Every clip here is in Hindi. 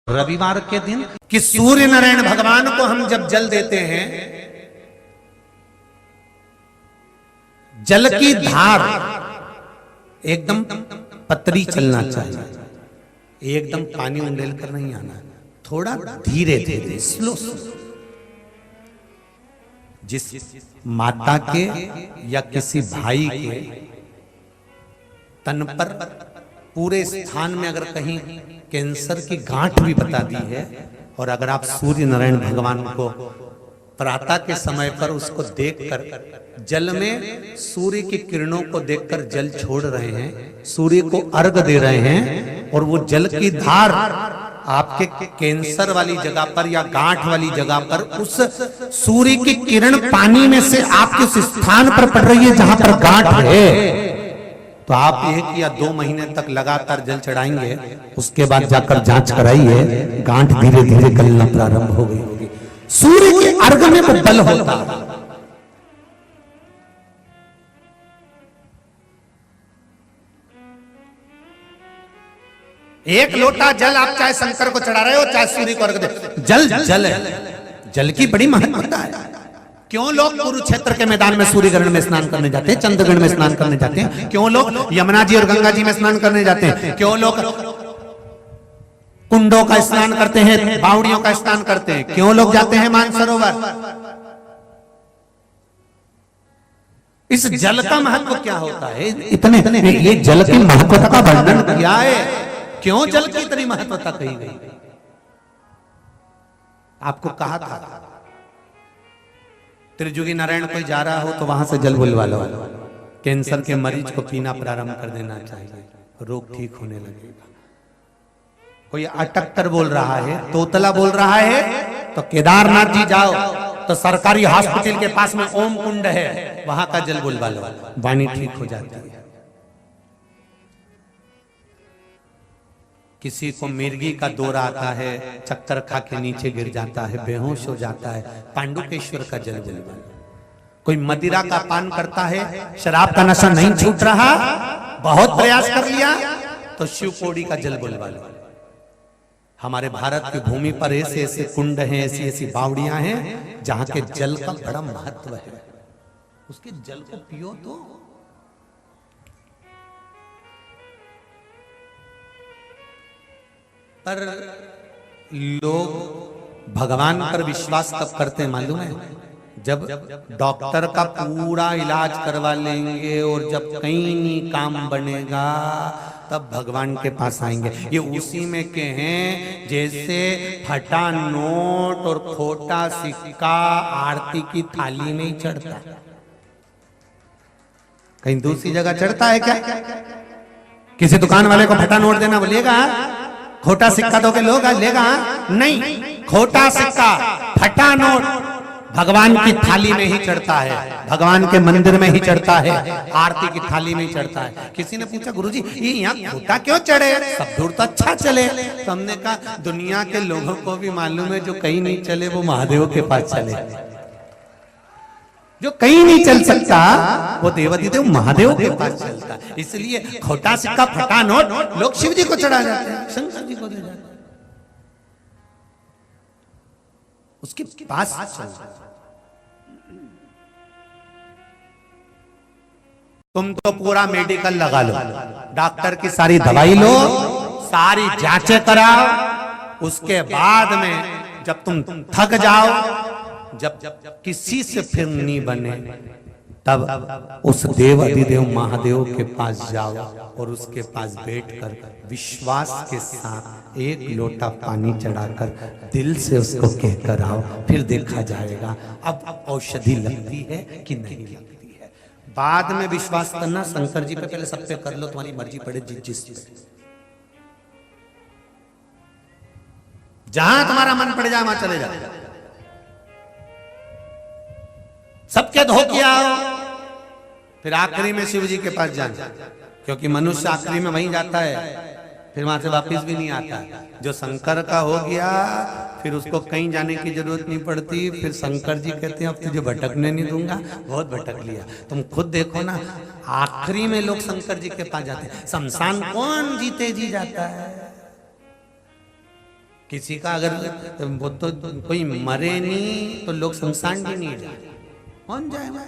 रविवार के दिन कि सूर्य नारायण भगवान को हम जब जल देते हैं, जल की धार एकदम पतली चलना चाहिए, एकदम पानी उंडेल कर नहीं आना, थोड़ा धीरे धीरे स्लो। जिस माता के या किसी भाई के तन पर पूरे स्थान में अगर कहीं कैंसर की गांठ भी बता दी है, और अगर आप सूर्य नारायण भगवान को प्रातः के समय पर उसको देखकर जल में सूर्य की किरणों को देखकर जल छोड़ रहे हैं, सूर्य को अर्घ दे रहे हैं, और वो जल की धार आपके कैंसर वाली जगह पर या गांठ वाली जगह पर उस सूर्य की किरण पानी में से आपके उस स्थान पर पड़ रही है जहां पर गांठ है, तो आप 1 या 2 महीने तक लगातार जल चढ़ाएंगे, उसके बाद जाकर जांच कराइए, गांठ धीरे धीरे गलना प्रारंभ हो गई होगी। सूर्य के अर्घ में वो बल होता है। एक लोटा जल आप चाहे शंकर को चढ़ा रहे हो, चाहे सूर्य को अर्घ दे, जल जल है, जल की बड़ी महत्वता है। क्यों लोग कुरुक्षेत्र के मैदान में सूर्यग्रहण में स्नान करने जाते हैं, चंद्रग्रहण में स्नान करने जाते हैं? क्यों लोग यमुना जी और गंगा जी में स्नान करने जाते हैं? क्यों लोग कुंडों का स्नान करते हैं, बावड़ियों का स्नान करते हैं? क्यों लोग जाते हैं मानसरोवर? इस जल का महत्व क्या होता है? इतने ये जल की महत्वता का वर्णन किया है। क्यों जल की इतनी महत्वता कही गई? आपको कहा था त्रिजुगी नारायण कोई जा रहा हो तो वहां से जल बुलवा लो, कैंसर के मरीज को पीना प्रारंभ कर देना चाहिए, रोग ठीक होने लगेगा। कोई अटक कर बोल रहा है, तोतला बोल रहा है, तो केदारनाथ जी जाओ, तो सरकारी हॉस्पिटल के पास में ओम कुंड है, वहां का जल बुलवा लो, वाणी ठीक हो जाती है। किसी को मिर्गी का दौरा आता है, चक्कर खा के नीचे गिर जाता है, बेहोश हो जाता है, पांडुकेश्वर का जल बुलवा लो। कोई मदिरा का पान करता है, शराब का नशा नहीं छूट रहा, बहुत प्रयास कर लिया, तो शिवकोड़ी का जल बुलवा लो। हमारे भारत की भूमि पर ऐसे ऐसे कुंड हैं, ऐसी ऐसी बावड़ियां हैं जहां के जल का बड़ा महत्व है, उसके जल को पियो। तो पर लोग भगवान पर विश्वास कब करते हैं मालूम है? जब डॉक्टर का पूरा इलाज करवा लेंगे और जब कहीं नहीं काम बनेगा तब भगवान के पास आएंगे। ये उसी में के हैं जैसे फटा नोट और खोटा सिक्का आरती की थाली में ही चढ़ता, कहीं दूसरी जगह चढ़ता है क्या? किसी दुकान वाले को फटा नोट देना बोलिएगा, खोटा सिक्का दोगे लोग लेगा? नहीं, खोटा सिक्का फटा नोट भगवान की थाली में ही चढ़ता है, भगवान के मंदिर में ही चढ़ता है, आरती की थाली में ही चढ़ता है। किसी ने पूछा गुरुजी ये यहाँ खोटा क्यों चढ़े, सब दूर तो अच्छा चले। तो हमने कहा दुनिया के लोगों को भी मालूम है जो कहीं नहीं चले वो महादेव के पास चले, जो कहीं नहीं चल सकता वो देवाधिदेव महादेव के पास चलता। इसलिए खोटा सिक्का फटा नोट लोग शिव जी को चढ़ा जाते हैं, शंकर जी को दे जाते हैं, उसके पास चलता। तुम तो पूरा मेडिकल लगा लो, डॉक्टर की सारी दवाई लो, सारी जांचें कराओ, उसके बाद में जब तुम थक जाओ, जब किसी से फिर नहीं बने, तब उस देव अधिदेव महादेव के पास जाओ और उसके पास बैठकर विश्वास के साथ 1 लोटा पानी चढ़ाकर दिल से उसको कहकर आओ, फिर देखा जाएगा अब औषधि लगती है कि नहीं लगती है। बाद में विश्वास करना शंकर जी पे, पहले सब पे कर लो, तुम्हारी मर्जी पड़े जिस जहां तुम्हारा मन पड़ जाए वहां चले जाओ, सबके धो के आओ, फिर आखिरी में शिव जी के पास जाना, क्योंकि मनुष्य आखिरी में वहीं जाता है, फिर वहां से वापस भी नहीं आता। जो शंकर का हो गया फिर उसको कहीं जाने की जरूरत नहीं पड़ती, फिर शंकर जी कहते हैं अब तुझे भटकने नहीं दूंगा, बहुत भटक लिया। तुम खुद देखो ना, आखिरी में लोग शंकर जी के पास जाते हैं। शमशान कौन जीते जी जाता है? किसी का अगर वो तो कोई मरे नहीं तो लोग शमशान भी नहीं जाए, कौन जाएगा?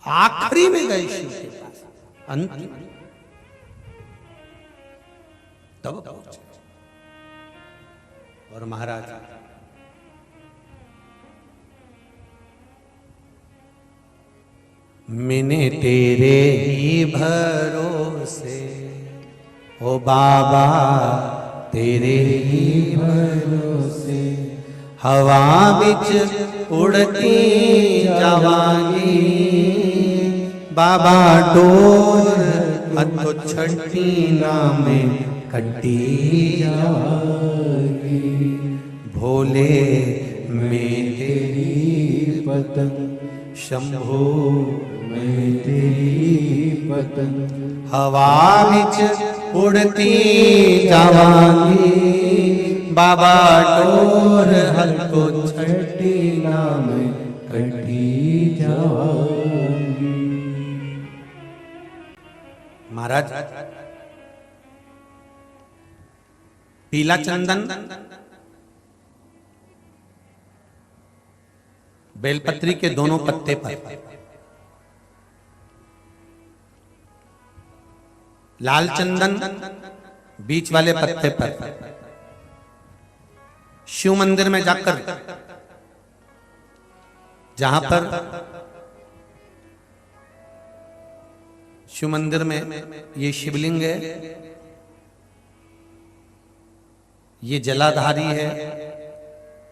आखिरी में गए शिव के पास, अंतिम तब पहुंचे। और महाराज मैंने तेरे ही भरोसे, ओ बाबा तेरे ही भरोसे, हवा बिच उड़ती जावांगी, बाबा डोर अतो छठी नामे कटी जावांगी, भोले मैं तेरी पतंग, शंभो मैं तेरी पतंग, हवा बिच उड़ती जावांगी, बाबा डोर हतो छठी नाम कटी जावांगी। महाराज पीला चंदन बेलपत्री के दोनों पत्ते पर, लाल चंदन बीच वाले पत्ते पर, शिव मंदिर में जाकर जहां पर शिव मंदिर में ये शिवलिंग है, ये जलाधारी है,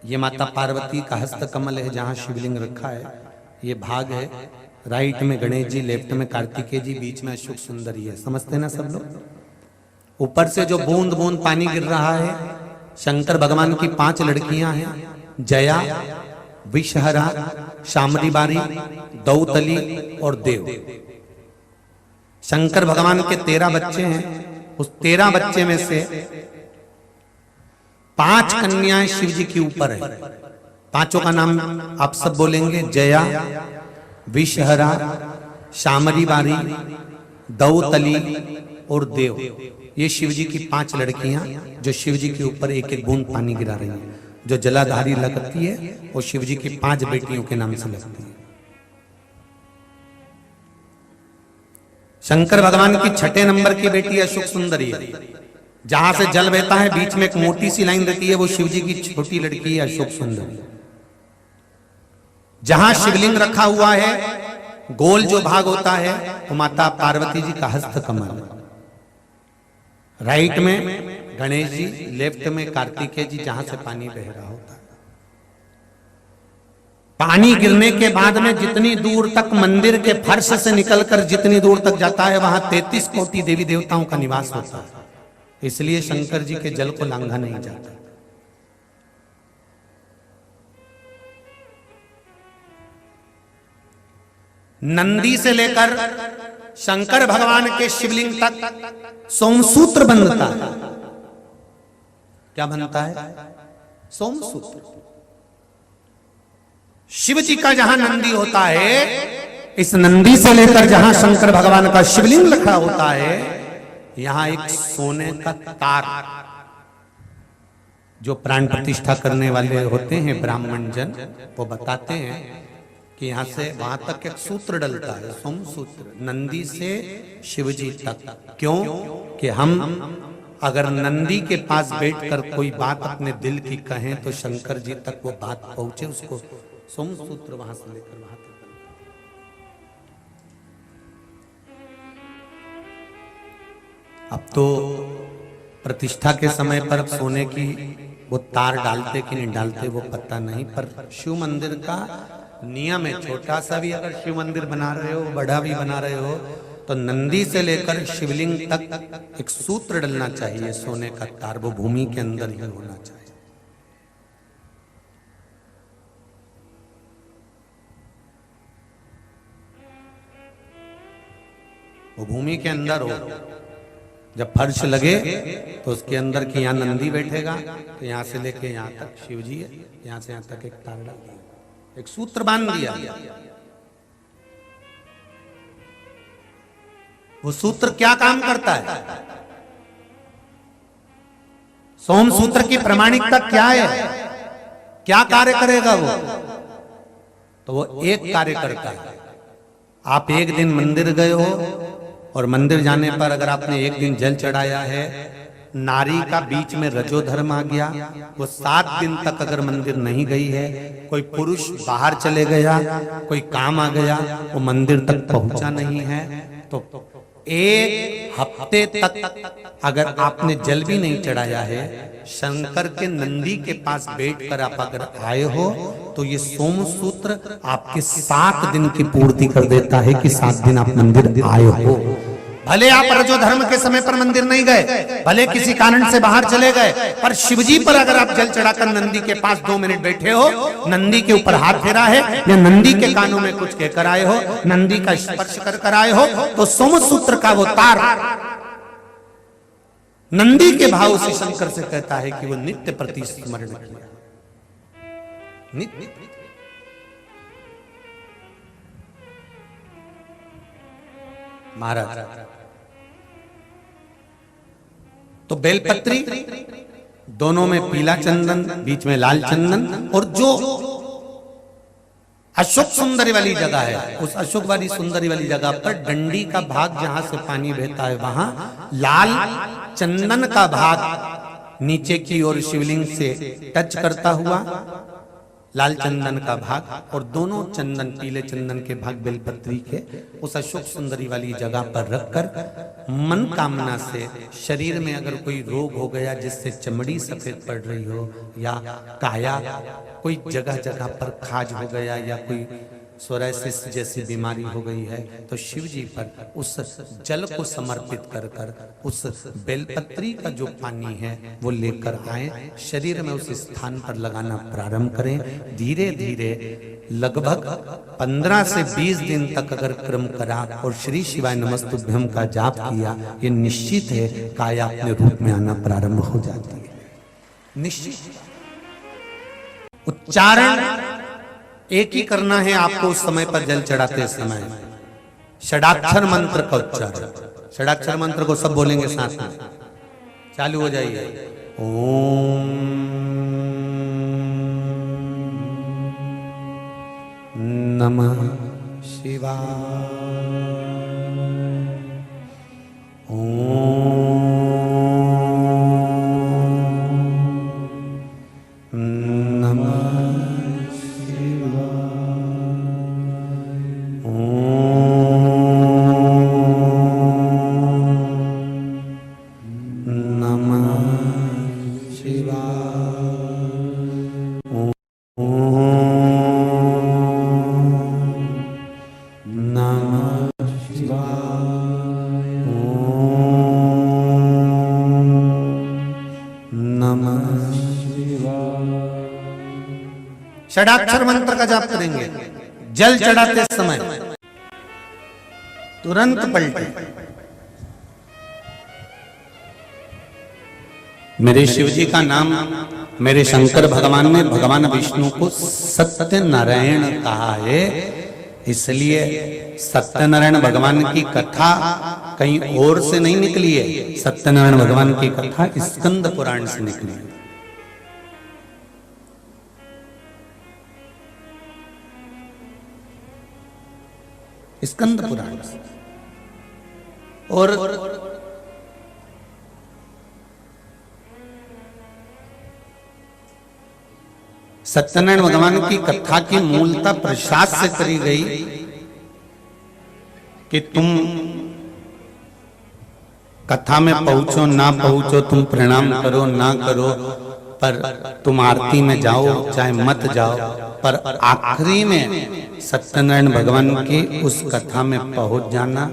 ये माता पार्वती का हस्त कमल है जहां शिवलिंग रखा है, ये भाग है, राइट में गणेश जी, लेफ्ट में कार्तिकेय जी, बीच में अशोक सुंदरी है। समझते ना सब लोग? ऊपर से जो बूंद बूंद पानी गिर रहा है, शंकर भगवान की 5 लड़कियां हैं, जया, विषहरा, शामरी बारी, दौतली और देव। शंकर भगवान के 13 बच्चे हैं, उस 13 बच्चे में से 5 कन्याएं शिव जी के ऊपर है। पांचों का नाम आप सब बोलेंगे, जया, विषहरा, शामरी बारी, दौतली और देव। ये शिव जी की 5 लड़कियां जो शिव जी के ऊपर एक एक बूंद पानी गिरा रही हैं। जो जलाधारी लगती है वो शिव जी की 5 बेटियों के नाम से लगती है। शंकर भगवान की 6 नंबर की बेटी अशोक सुंदरी है। जहां से जल बहता है बीच में एक मोटी सी लाइन रहती है, वो शिव जी की छोटी लड़की है अशोक सुंदरी। जहां शिवलिंग रखा हुआ है, गोल जो भाग होता है वो माता पार्वती जी का हस्त कमल। राइट में गणेश जी, लेफ्ट में कार्तिकेय जी, जहां से पानी बह रहा होता है। पानी गिरने के बाद में जितनी दूर तक मंदिर के फर्श से निकलकर जितनी दूर तक जाता है, वहां 33 कोटि देवी देवताओं का निवास होता है। इसलिए शंकर जी के जल को लांघा नहीं जाता। नंदी से लेकर शंकर भगवान के शिवलिंग तक सोमसूत्र बनता है। क्या बनता है? सोमसूत्र। शिव जी का जहां नंदी होता है, इस नंदी से लेकर जहां शंकर भगवान का शिवलिंग रखा होता है, यहां एक सोने का तार, जो प्राण प्रतिष्ठा करने वाले होते हैं ब्राह्मण जन, वो बताते हैं कि यहां से वहां तक एक सूत्र डलता है, सोमसूत्र, नंदी से शिवजी तक। क्यों? कि हम अगर नंदी के पास बैठकर कोई बात अपने दिल की कहें तो शंकर जी तक वो बात पहुंचे, उसको सोमसूत्र वहां से लेकर वहां तक। अब तो प्रतिष्ठा के समय पर सोने की वो तार डालते कि नहीं डालते वो पता नहीं, पर शिव मंदिर का नियम है, छोटा सा भी अगर शिव मंदिर बना रहे हो, बड़ा भी बना रहे हो, तो नंदी से लेकर शिवलिंग तक एक सूत्र डलना चाहिए, सोने का तार, वो भूमि के अंदर ही होना चाहिए। वो भूमि के अंदर हो। जब फर्श लगे तो उसके अंदर की यहाँ नंदी बैठेगा, तो यहाँ से लेके यहाँ तक शिव जी है, यहाँ से यहाँ तक एक तार डाल दिया, एक सूत्र बांध दिया। वो सूत्र क्या काम करता है? सोम सूत्र की प्रामाणिकता क्या है, क्या कार्य करेगा वो? तो वो एक कार्य करता है। आप एक दिन मंदिर गए हो और मंदिर जाने पर अगर आपने एक दिन जल चढ़ाया है, नारी का बीच में रजोधर्म आ गया, वो 7 दिन तक अगर मंदिर नहीं गई है, कोई पुरुष बाहर चले गया, कोई काम आ गया, वो मंदिर तक पहुंचा नहीं है, तो 1 हफ्ते तक अगर आपने जल भी नहीं चढ़ाया है, शंकर के नंदी के पास बैठकर आप अगर आए हो, तो ये सोम सूत्र आपके 7 दिन की पूर्ति कर देता है कि 7 दिन आप मंदिर आए हो। भले आप रजोधर्म के समय पर मंदिर नहीं गए, भले किसी कारण से बाहर चले गए, पर शिवजी पर अगर आप जल चढ़ाकर नंदी के पास 2 मिनट बैठे हो, नंदी के ऊपर हाथ फेरा है या नंदी के कानों में कुछ कहकर आए हो, नंदी का स्पर्श कर आए हो, तो सोम सूत्र का वो तार नंदी के भाव से शंकर से कहता है कि वो नित्य प्रति स्मरण किया। नित्य महाराज तो बेलपत्री दोनों में पीला चंदन, बीच में लाल चंदन, और जो अशोक सुंदरी वाली जगह है, उस अशोक वाली सुंदरी वाली जगह पर डंडी का भाग जहां से पानी बहता है, वहां लाल चंदन का भाग नीचे की ओर शिवलिंग से टच करता हुआ लाल चंदन का भाग, और दोनों चंदन पीले चंदन के भाग बेलपत्री के उस अशोक सुंदरी वाली जगह पर रखकर मन कामना से शरीर में अगर कोई रोग हो गया जिससे चमड़ी सफेद पड़ रही हो, या काया कोई जगह जगह पर खाज हो गया, या कोई सोराइसिस जैसी बीमारी हो गई है, तो शिव जी पर उस जल को समर्पित कर कर उस बेलपत्री का जो पानी है वो लेकर आए, शरीर में उस स्थान पर लगाना प्रारंभ करें। धीरे धीरे लगभग 15 से 20 दिन तक अगर क्रम करा और श्री शिवाय नमस्तुभ्यम का जाप किया, ये निश्चित है काया अपने रूप में आना प्रारंभ हो जाती है। निश्चित उच्चारण एक ही करना है आपको उस समय पर जल चढ़ाते समय, षडाक्षर मंत्र का उच्चारण। षडाक्षर मंत्र को सब बोलेंगे साथ में, चालू हो जाइए। ओम नमः शिवाय, ओम षडाक्षर मंत्र का जाप करेंगे। जल चढ़ाते समय तुरंत पलटे। मेरे शिव जी का नाम मेरे शंकर भगवान ने भगवान विष्णु को सत्यनारायण कहा है, इसलिए सत्यनारायण भगवान की कथा कहीं और से नहीं निकली है। सत्यनारायण भगवान की कथा स्कंद पुराण से निकली है। स्कंद पुराण और सत्यनारायण भगवान की कथा की मूलता प्रसाद से करी गई कि तुम कथा में पहुंचो ना पहुंचो, तुम प्रणाम करो ना करो, पर तुम आरती में जाओ चाहे मत जाओ, पर आखिरी में सत्यनारायण भगवान की उस कथा में पहुंच जाना।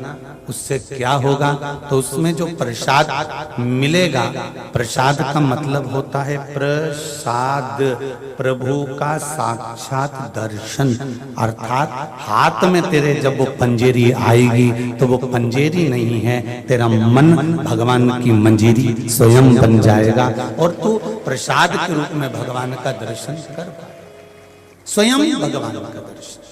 उससे क्या होगा? तो उसमें जो प्रसाद मिलेगा, प्रसाद का मतलब होता है प्रसाद, प्रभु का साक्षात दर्शन। अर्थात हाथ में तेरे जब वो पंजेरी आएगी तो वो पंजेरी नहीं है, तेरा मन भगवान की मंजीरी स्वयं बन जाएगा और तू प्रसाद के रूप में भगवान का दर्शन कर पाए, स्वयं भगवान का दर्शन।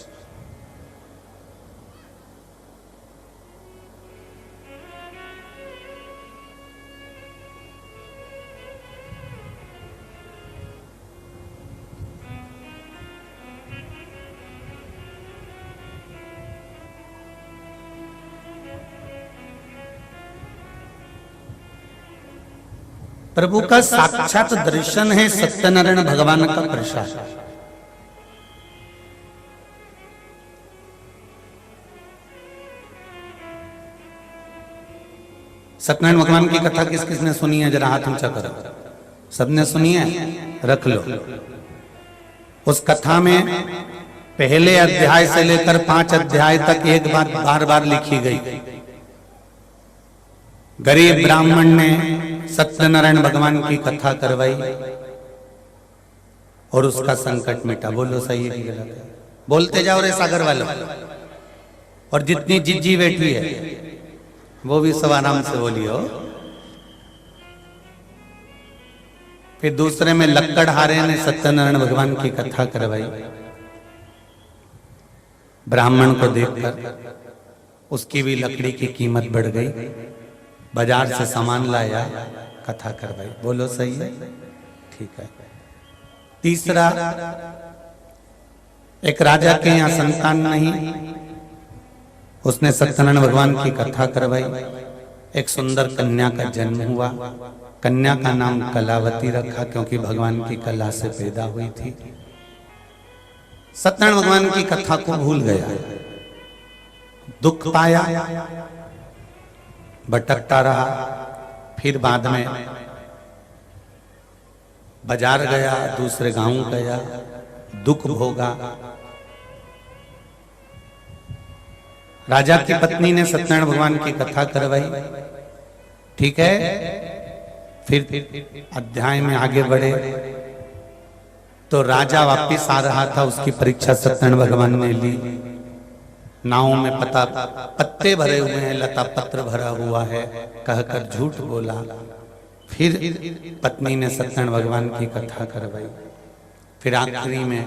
प्रभु का साक्षात दर्शन है सत्यनारायण भगवान का प्रसाद। सत्यनारायण भगवान की कथा किस किसने सुनी है? जरा हाथ ऊंचा करो। सबने सुनी है? रख लो। उस कथा में पहले अध्याय से लेकर 5 अध्याय तक एक बात बार बार लिखी गई। गरीब ब्राह्मण ने सत्यनारायण भगवान की कथा करवाई और उसका संकट मिटा। बोलो सही है कि गलत है? बोलते जाओ रे सागर वालों। और जितनी जिज्जी बैठी है वो भी सब आराम से बोलियो। फिर दूसरे में लक्कड़हारे ने सत्यनारायण भगवान की कथा करवाई। ब्राह्मण को देखकर उसकी भी लकड़ी की कीमत बढ़ गई, बाजार से सामान लाया, कथा करवाई। बोलो सही है? ठीक है। तीसरा, एक राजा के यहाँ संतान नहीं, उसने सत्यनारायण भगवान की कथा करवाई। एक सुंदर कन्या का जन्म हुआ। कन्या का नाम कलावती रखा क्योंकि भगवान की कला से पैदा हुई थी। सत्यनारायण भगवान की कथा को भूल गया, दुख पाया, भटकता रहा। फिर बाद में बाजार गया, दूसरे गांव गया, दुख भोगा। राजा की पत्नी ने सत्यनारायण भगवान की कथा करवाई। ठीक है। फिर अध्याय में आगे बढ़े तो राजा वापिस आ रहा था, उसकी परीक्षा सत्यनारायण भगवान ने ली। नाव में पत्ते भरे हुए हैं, लता पत्र भरा हुआ है, कहकर झूठ बोला। फिर पत्नी ने सत्यनारायण भगवान की कथा करवाई। फिर आखिरी में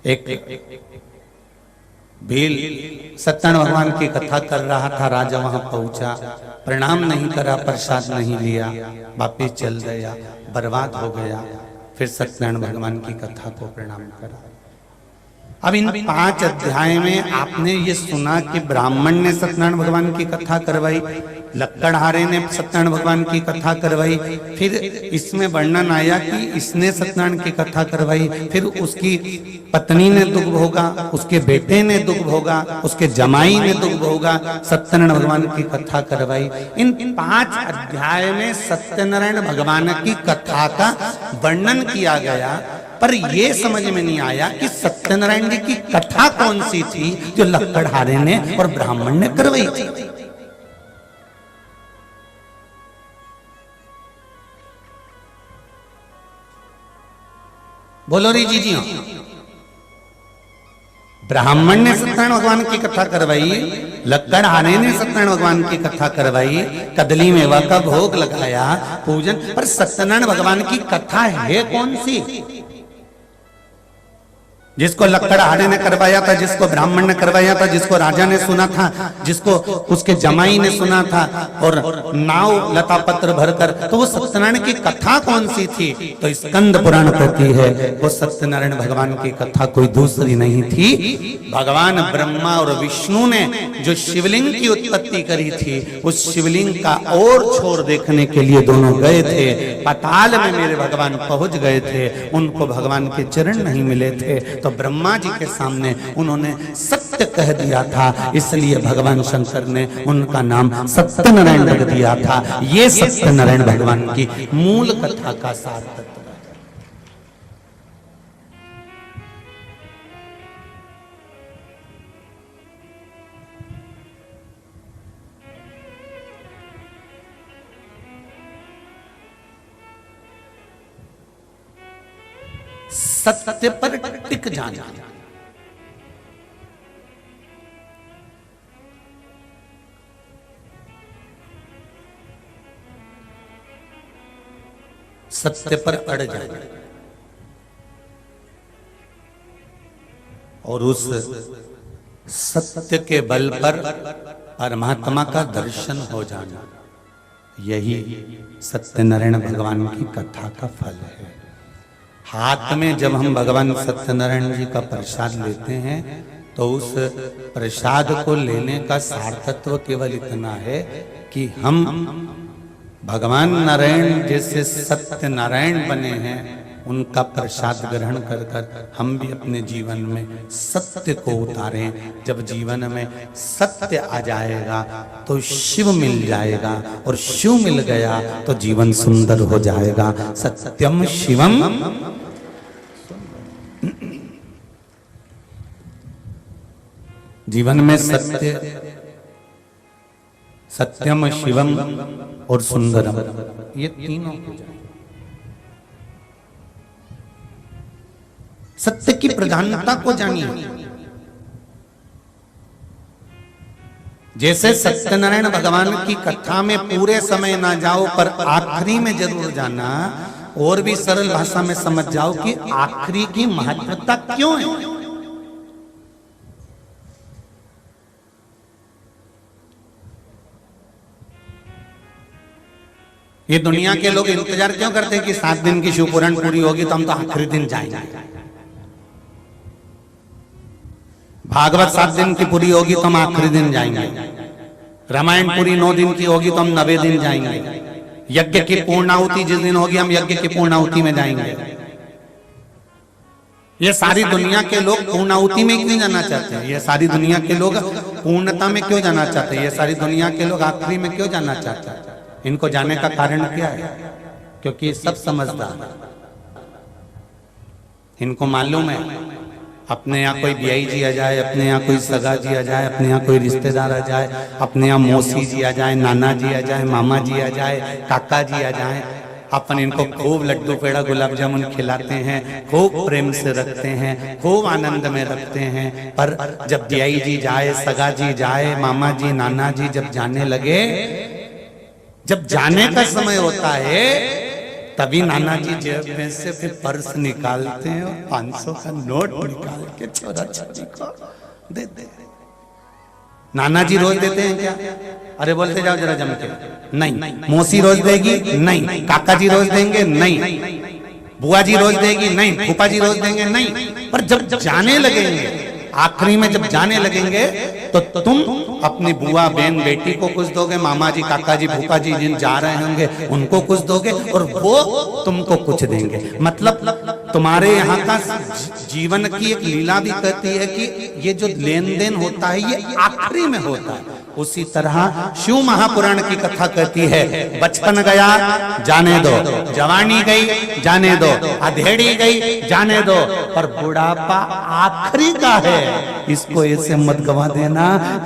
एक भील सत्यनारायण भगवान की कथा कर रहा था। राजा वहां पहुंचा, प्रणाम नहीं करा, प्रसाद नहीं लिया, वापिस चल गया, बर्बाद हो गया। फिर सत्यनारायण भगवान की कथा को प्रणाम करा। अब इन 5 अध्याय में आपने ये सुना कि ब्राह्मण ने सत्यनारायण भगवान की कथा करवाई, लक्कड़हारे ने सत्यनारायण भगवान की कथा करवाई। फिर इसमें वर्णन आया कि इसने सत्यनारायण की कथा करवाई, फिर उसकी पत्नी ने दुख भोगा, उसके बेटे ने दुख भोगा, उसके जमाई ने दुख भोगा, सत्यनारायण भगवान की कथा करवाई। इन 5 अध्याय में सत्यनारायण भगवान की कथा का वर्णन किया गया, पर यह समझ में नहीं आया कि सत्यनारायण जी की कथा कौन सी थी जो लक्कड़हारे ने और ब्राह्मण ने करवाई थी। बोलो री जी हाँ। ब्राह्मण ने सत्यनारायण भगवान की कथा करवाई, लक्कड़हारे ने सत्यनारायण भगवान की कथा करवाई, कदली मेवा का भोग लगाया, पूजन। पर सत्यनारायण भगवान की कथा है कौन सी? जिसको लक्कड़हारे ने करवाया था, जिसको ब्राह्मण ने करवाया था, जिसको राजा ने सुना था, जिसको उसके जमाई ने सुना था, और नाव लता पत्र भरकर, तो वो सत्यनारायण की कथा कौन सी थी? तो स्कंद पुराण कहती है वो सत्यनारायण भगवान की कथा कोई दूसरी नहीं थी। भगवान ब्रह्मा और विष्णु ने जो शिवलिंग की उत्पत्ति करी थी, उस शिवलिंग का और छोर देखने के लिए दोनों गए थे। पाताल में मेरे भगवान पहुंच गए थे, उनको भगवान के चरण नहीं मिले थे, तो ब्रह्मा जी के सामने उन्होंने सत्य कह दिया था, इसलिए भगवान शंकर ने उनका नाम सत्यनारायण रख दिया था। ये सत्यनारायण भगवान की मूल कथा का सार तत्व है। सत्य पर टिक जाना, सत्य पर अड़ जाना और उस सत्य के बल पर परमात्मा का दर्शन हो जाना, यही सत्यनारायण भगवान की कथा का फल है। हाथ में जब हम भगवान सत्यनारायण जी का प्रसाद लेते हैं तो उस प्रसाद को लेने का सार्थत्व केवल इतना है कि हम भगवान नारायण जैसे सत्य नारायण बने हैं, उनका प्रसाद ग्रहण कर कर हम भी अपने जीवन में सत्य को उतारें। जब जीवन में सत्य आ जाएगा तो शिव मिल जाएगा, और शिव मिल गया तो जीवन सुंदर हो जाएगा। सत्यम शिवम, जीवन में सत्य, सत्यम शिवम और सुंदरम, ये तीनों हो जाए। सत्य की प्रधानता को जानिए। जैसे सत्यनारायण भगवान की कथा में पूरे समय ना जाओ, पर आखिरी में जरूर जाना, और भी सरल भाषा में समझ जाओ कि आखिरी की महत्वता क्यों है। ये दुनिया के लोग इंतजार क्यों करते हैं कि 7 दिन की शिव पुराण पूरी होगी तो हम तो आखिरी दिन जाएंगे। भागवत 7 दिन की पूरी होगी तो हम आखिरी दिन जाएंगे। रामायण पूरी 9 दिन की होगी तो हम 9वें दिन जाएंगे। यज्ञ की पूर्णाहुति जिस दिन होगी हम यज्ञ की पूर्णाहुति में जाएंगे। ये सारी दुनिया के लोग पूर्णाहुति में क्यों जाना चाहते हैं? ये सारी दुनिया के लोग पूर्णता में क्यों जाना चाहते हैं? ये सारी दुनिया के लोग आखिरी में क्यों जाना चाहते हैं? इनको जाने का कारण क्या है? क्योंकि ये सब समझदार, इनको मालूम है अपने यहाँ कोई बियाई जी आ जाए, अपने यहाँ कोई सगा जी आ जाए, अपने यहाँ कोई रिश्तेदार आ जाए, अपने यहाँ मौसी जी आ जाए, नाना जी आ जाए, मामा जी आ जाए, काका जी आ जाए, अपन इनको खूब लड्डू पेड़ा गुलाब जामुन खिलाते हैं, खूब प्रेम से रखते हैं, खूब आनंद में रखते हैं। पर जब बियाई जी जाए, सगा जी जाए, मामा जी नाना जी जब जाने लगे, जब जाने का समय होता है, तभी नाना जी जेब में से फिर पर्स निकालते हैं और 500 का नोट निकाल के छोरा छोरी को देते हैं। नाना जी रोज देते हैं क्या? अरे बोलते जाओ जरा जम के, नहीं। मौसी रोज देगी? नहीं। काका जी रोज देंगे? नहीं। बुआ जी रोज देगी? नहीं। फूफा जी रोज देंगे? नहीं। पर जब जाने लगेंगे, आखिरी में जब जाने लगेंगे, तो तुम अपनी बुआ बहन बेटी को कुछ दोगे, मामा जी काका जी फूफा जी जिन जा रहे होंगे उनको कुछ दोगे, और वो तुमको कुछ देंगे। मतलब तुम्हारे यहाँ का जीवन की एक लीला भी कहती है कि ये जो लेन देन होता है ये आखिरी में होता है। उसी तरह शिव महापुराण की कथा कहती है, बचपन गया जाने दो, जवानी गई जाने दो, अधेड़ी गई जाने दो, पर बुढ़ापा आखिरी का है। इसको ऐसे मत गवा देना।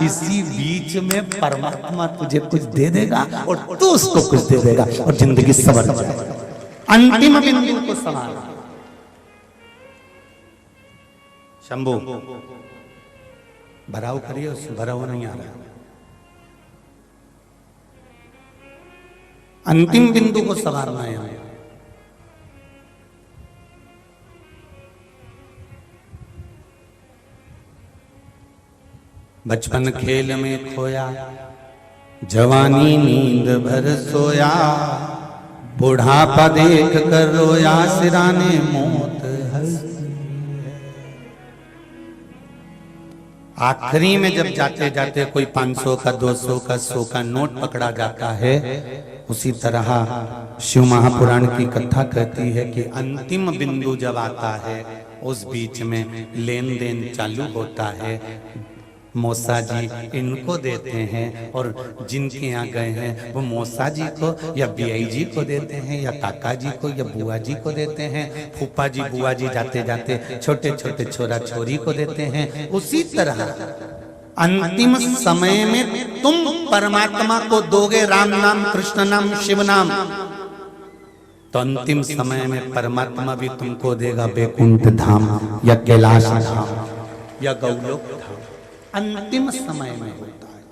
इसी बीच में परमात्मा तुझे कुछ दे देगा और तू उसको कुछ दे देगा और जिंदगी संवर जाएगी। अंतिम बिंदु को संभाल। शंभू भराव करिए, उससे भराव नहीं आ रहा। अंतिम बिंदु को संवारना है। बचपन खेल में खोया, जवानी नींद भर सोया, बुढ़ापा देख कर रोया, सिराने मौत हंसी। आखिरी में जब जाते जाते कोई 500 का 200 का 100 का नोट पकड़ा जाता है, उसी तरह शिव महापुराण की कथा कहती है कि अंतिम बिंदु जब आता है, उस बीच में लेन देन चालू होता है। मौसा जी इनको देते हैं, और जिनके यहाँ गए हैं वो मौसा जी को या बियाई जी को देते हैं, या काका जी को या बुआ जी को देते हैं, फूफा जी बुआ जी जाते जाते छोटे छोटे छोरा छोरी को देते हैं। उसी तरह अंतिम समय में तुम परमात्मा को दोगे राम नाम, कृष्ण नाम, शिव नाम, तो अंतिम समय में परमात्मा भी तुमको देगा बैकुंठ धाम या कैलाश धाम या गौलोक धाम। अंतिम समय में होता है।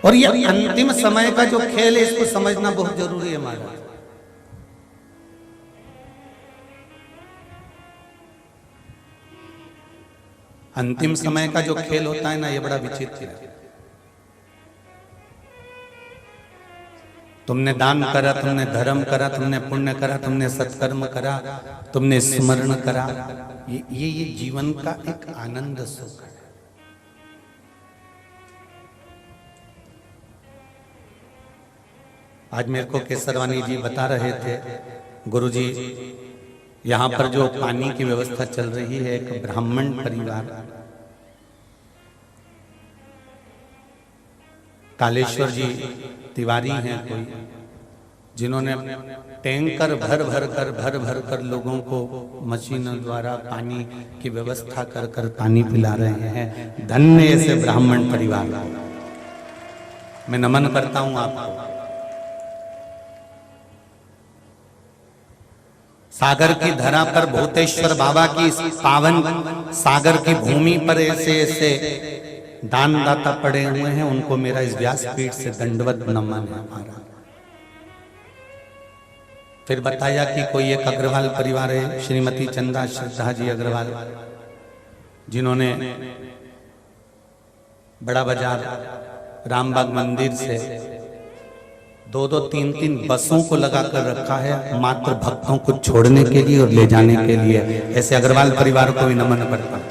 और ये अंतिम समय का जो खेल है, इसको समझना बहुत जरूरी है हमारा। अंतिम समय का जो खेल होता है ना, ये बड़ा विचित्र है। तुमने दान करा, तुमने धर्म करा, तुमने पुण्य करा, तुमने सत्कर्म करा, तुमने स्मरण करा, ये जीवन का एक आनंद सुख है। आज मेरे को केसरवानी जी बता रहे थे, गुरुजी यहाँ पर जो पानी की व्यवस्था चल रही है, एक ब्राह्मण परिवार कालेश्वर जी तिवारी हैं कोई, जिन्होंने टैंकर भर भर कर लोगों को मशीनों द्वारा पानी की व्यवस्था कर कर पानी पिला रहे हैं। धन्य ऐसे ब्राह्मण परिवार को मैं नमन करता हूं आपको। सागर की धरा पर भूतेश्वर बाबा की इस पावन सागर की भूमि पर ऐसे ऐसे दानदाता पड़े हुए हैं, उनको मेरा इस व्यासपीठ से दंडवत नमन है हमारा। फिर बताया कि कोई एक अग्रवाल परिवार है, श्रीमती चंदा श्रद्धा जी अग्रवाल, जिन्होंने बड़ा बाजार रामबाग मंदिर से 2-2, 3-3 बसों को लगाकर रखा है मात्र भक्तों को छोड़ने के लिए और ले जाने के लिए। ऐसे अग्रवाल परिवार को भी नमन करता हूं।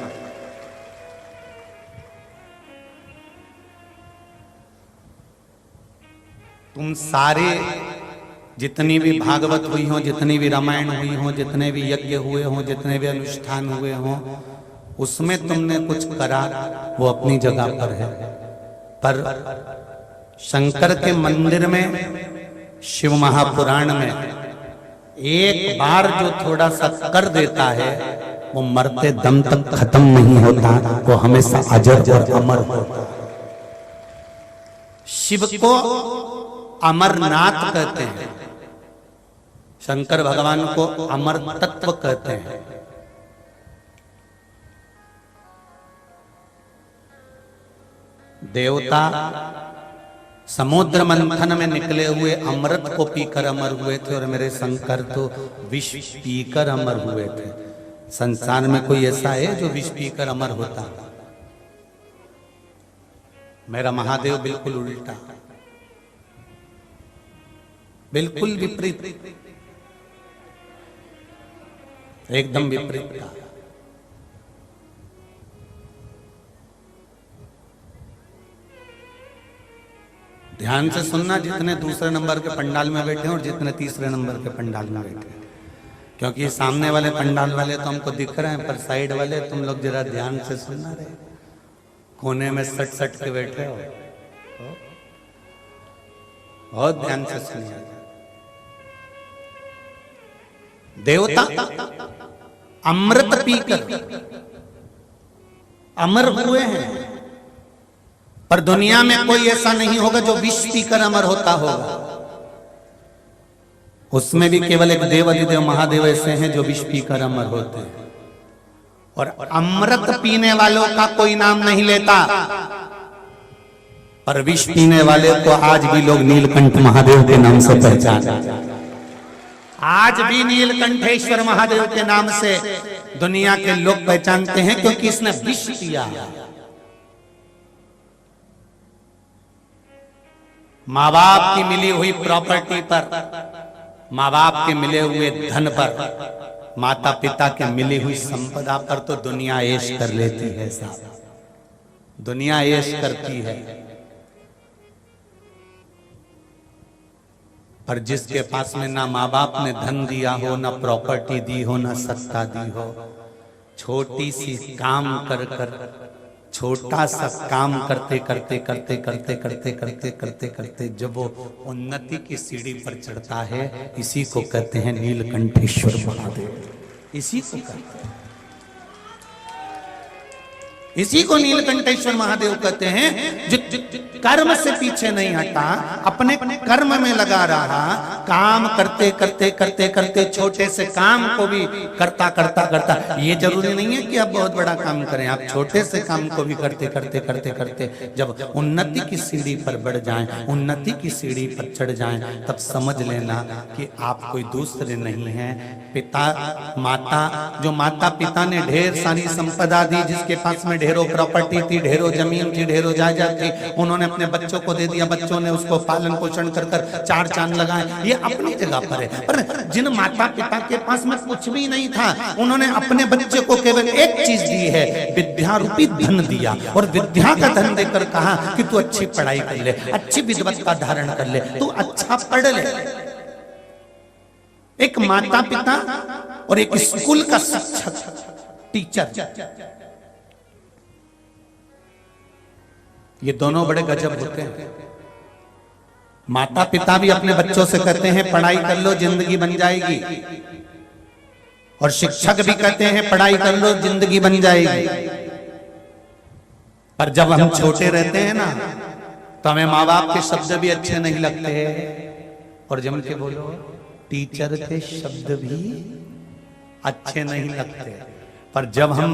तुम सारे जितनी भी भागवत हुई हो, जितनी भी रामायण हुई हो, जितने भी यज्ञ हुए हों, जितने भी अनुष्ठान हुए हों, उसमें तुमने कुछ करा वो अपनी जगह पर है, पर शंकर के मंदिर में शिव महापुराण में एक बार जो थोड़ा सा कर देता है वो मरते दम तक खत्म नहीं होता, वो हमेशा अजर और अमर होता है। शिव को अमरनाथ कहते हैं, शंकर भगवान को अमर तत्व कहते हैं। देवता समुद्र मंथन में निकले हुए अमृत को पीकर अमर हुए थे, और मेरे शंकर तो विष पीकर अमर हुए थे। संसार में कोई ऐसा है जो विष पीकर अमर होता? मेरा महादेव बिल्कुल उल्टा, बिल्कुल विपरीत, एकदम विपरीत था। ध्यान से सुनना, जितने दूसरे नंबर के पंडाल में बैठे हैं और जितने तीसरे नंबर के पंडाल में बैठे हैं, क्योंकि सामने वाले पंडाल वाले तो हमको दिख रहे हैं, पर साइड वाले तुम लोग जरा ध्यान से सुनना रहे, कोने में सट के बैठे हो, बहुत ध्यान से सुनिए। देवता अमृत पीकर अमर हुए हैं, पर दुनिया में कोई ऐसा नहीं होगा जो विष पीकर अमर होता होगा। उसमें भी केवल एक देव अधिदेव महादेव ऐसे हैं जो विष पीकर अमर होते हैं, और अमृत पीने वालों का कोई नाम नहीं लेता, पर विष पीने वाले को आज भी लोग नीलकंठ महादेव के नाम से पहचानते। आज भी नीलकंठेश्वर महादेव के नाम से दुनिया के लोग पहचानते हैं, क्योंकि इसने विष पिया। माँ बाप की मिली हुई प्रॉपर्टी पर, माँ बाप के मिले हुए धन पर, माता पिता के मिली हुई संपदा पर तो दुनिया ऐश कर लेती है साहब, दुनिया ऐश करती है। पर जिसके पास में ना माँ बाप ने धन दिया हो, ना प्रॉपर्टी दी हो, ना सत्ता दी हो, छोटी सी काम कर कर, छोटा सा काम करते करते करते करते करते करते करते करते जब वो उन्नति की सीढ़ी पर चढ़ता है, इसी को कहते हैं नीलकंठेश्वर महादेव। इसी को कहते हैं, इसी को नीलकंठेश्वर महादेव कहते हैं, जो कर्म से पीछे नहीं हटा, अपने कर्म में लगा रहा, काम करते करते करते करते छोटे से काम को भी करता करता करता। ये जरूरी नहीं है कि आप बहुत बड़ा काम करें, आप छोटे से काम को भी करते करते करते करते जब उन्नति की सीढ़ी पर बढ़ जाएं, उन्नति की सीढ़ी पर चढ़ जाएं, तब समझ लेना कि आप कोई दूसरे नहीं हैं। पिता माता, जो माता पिता ने ढेर सारी संपदा दी, जिसके पास में ढेरों प्रॉपर्टी थी, ढेरों जमीन थी, ढेरों जायदाद थी, उन्होंने अपने बच्चों को दे दिया, बच्चों ने उसको पालन पोषण कर कर चार चांद लगाए। ये अपनी जगह पर है। पर जिन माता पिता के पास में कुछ भी नहीं था, उन्होंने अपने बच्चे को केवल एक चीज दी है, विद्या रूपी धन दिया, और विद्या का धन देकर कहा कि तू अच्छी पढ़ाई कर ले, अच्छी विद्वत का धारण कर ले, तू अच्छा पढ़ ले। एक माता पिता और एक स्कूल का शिक्षक, टीचर, ये दोनों बड़े गजब होते हैं। माता पिता भी अपने बच्चों से कहते हैं पढ़ाई कर लो जिंदगी बन जाएगी, और शिक्षक भी कहते हैं पढ़ाई कर लो जिंदगी बन जाएगी। पर जब हम छोटे रहते हैं ना, तो हमें माँ बाप के शब्द भी अच्छे नहीं लगते हैं, और जम के बोलो टीचर के शब्द भी अच्छे नहीं लगते। पर जब हम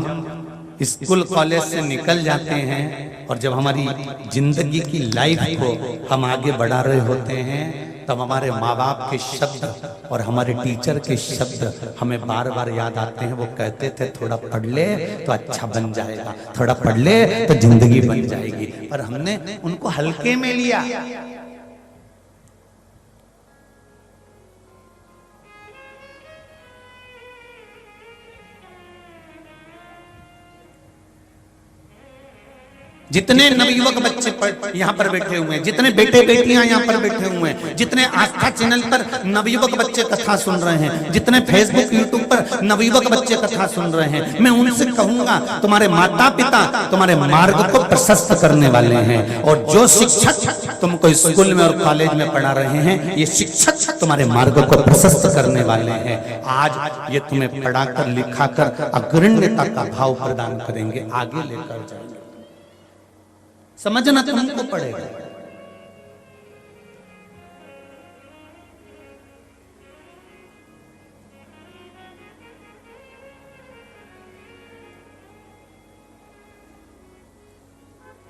स्कूल कॉलेज से निकल जाते हैं, और जब हमारी जिंदगी की लाइफ को हम आगे बढ़ा रहे होते हैं, तब हमारे माँ बाप के शब्द और हमारे टीचर के शब्द हमें बार बार याद आते हैं। वो कहते थे थोड़ा पढ़ ले तो अच्छा बन जाएगा, थोड़ा पढ़ ले तो जिंदगी बन जाएगी। पर हमने उनको हल्के में लिया। जितने नवयुवक बच्चे यहाँ पर बैठे हुए हैं, जितने बेटे बेटियां यहाँ पर बैठे हुए हैं, जितने आस्था चैनल पर नवयुवक बच्चे कथा सुन रहे हैं, जितने फेसबुक यूट्यूब पर नवयुवक बच्चे कथा सुन रहे हैं, मैं उनसे कहूंगा तुम्हारे माता पिता तुम्हारे मार्ग को प्रशस्त करने वाले हैं, और जो शिक्षक तुमको स्कूल में और कॉलेज में पढ़ा रहे हैं, ये शिक्षक तुम्हारे मार्ग को प्रशस्त करने वाले हैं। आज ये तुम्हें पढ़ाकर लिखाकर अग्रण्यता का भाव प्रदान करेंगे, आगे लेकर जाएंगे। समझना तुमको पड़ेगा।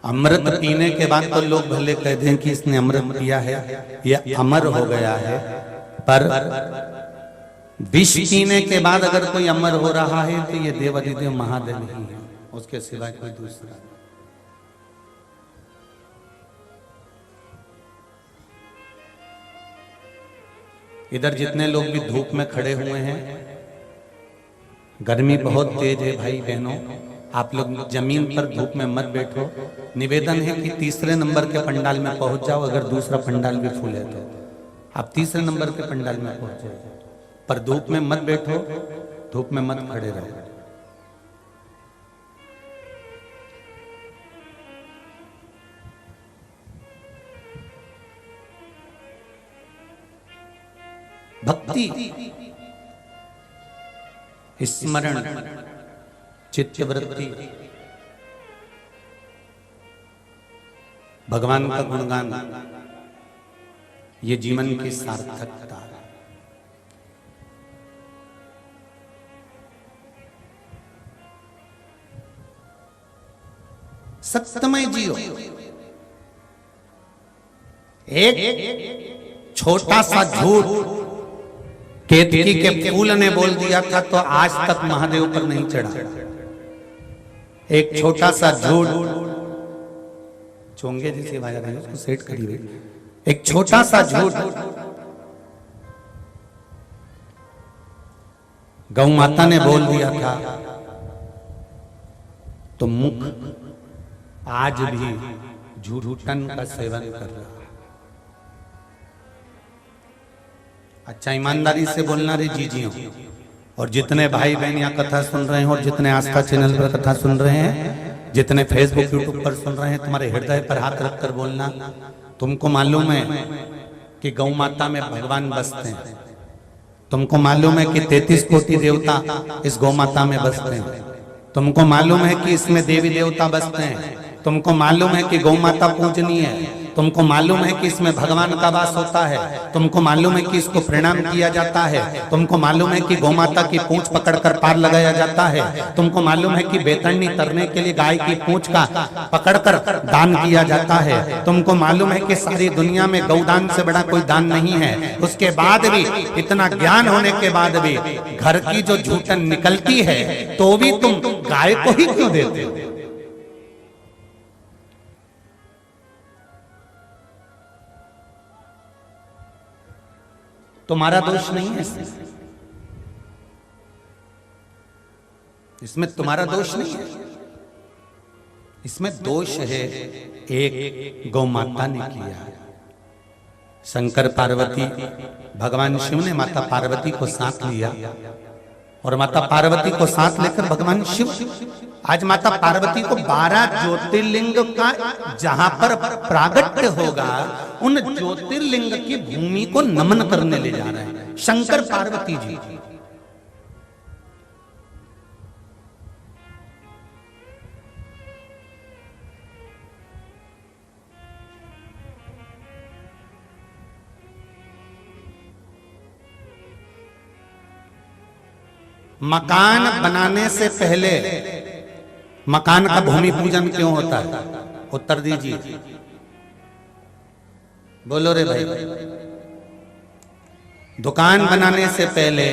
अमृत पीने के बाद तो लोग भले कह दें कि इसने अमृत पिया है, यह अमर हो गया है, पर विष पीने के बाद अगर कोई अमर हो रहा है तो ये देवाधिदेव महादेव ही है, उसके सिवाय कोई दूसरा। इधर जितने लोग भी धूप में खड़े हुए हैं, गर्मी बहुत तेज है भाई बहनों, आप लोग जमीन पर धूप में मत बैठो। निवेदन है कि तीसरे नंबर के पंडाल में पहुंच जाओ, अगर दूसरा पंडाल भी फुल है तो आप तीसरे नंबर के पंडाल में पहुंच जाओ, पर धूप में मत बैठो, धूप में मत खड़े रहो। भक्ति, स्मरण, चित्तवृत्ति, भगवान का गुणगान, ये जीवन की सार्थकता है। सत्यमय जियो। एक छोटा सा झूठ केतकी के फूल ने बोल दिया था तो आज तक महादेव पर नहीं चढ़ा। एक छोटा सा झूठ, चोंगे जैसी आवाज आ रही है, उसको सेट करिए। एक छोटा सा झूठ गौ माता ने बोल दिया था तो मुख आज भी झूठन का सेवन कर रहा। अच्छा ईमानदारी से बोलना रे जीजियों, और जितने भाई बहन यहाँ कथा सुन रहे हैं, और जितने आस्था चैनल पर कथा सुन रहे हैं, जितने फेसबुक यूट्यूब पर सुन रहे हैं, तुम्हारे हृदय पर हाथ रखकर बोलना, तुमको मालूम है कि गौ माता में भगवान बसते हैं, तुमको मालूम है कि 33 कोटि देवता इस गौ माता में बसते हैं, तुमको मालूम है कि इसमें देवी देवता बसते हैं, तुमको मालूम है कि गौ माता पूजनीय है, तुमको मालूम है कि इसमें भगवान का वास होता है, तुमको मालूम है कि इसको प्रणाम किया जाता है, तुमको मालूम है कि गौ माता की पूंछ पकड़कर पार लगाया जाता है, तुमको मालूम है कि बेतरनी तरने के लिए गाय की पूंछ का पकड़कर दान किया जाता है, तुमको मालूम है कि सारी दुनिया में गौदान से बड़ा कोई दान नहीं है। उसके बाद भी, इतना ज्ञान होने के बाद भी घर की जो झूठन निकलती है तो भी तुम गाय को ही क्यों देते हो? तुम्हारा दोष नहीं है इसमें तुम्हारा दोष नहीं है, इसमें दोष है एक गौ माता ने किया। शंकर पार्वती, भगवान शिव ने माता पार्वती को साथ लिया और माता पार्वती को साथ लेकर भगवान शिव आज माता पार्वती को 12 ज्योतिर्लिंग का जहां पर प्रागट्य होगा उन ज्योतिर्लिंग की भूमि को नमन करने ले जा रहे हैं शंकर पार्वती जी। मकान बनाने से पहले मकान का भूमि पूजन क्यों होता है? उत्तर दीजिए, बोलो रे भाई। दुकान बनाने से पहले,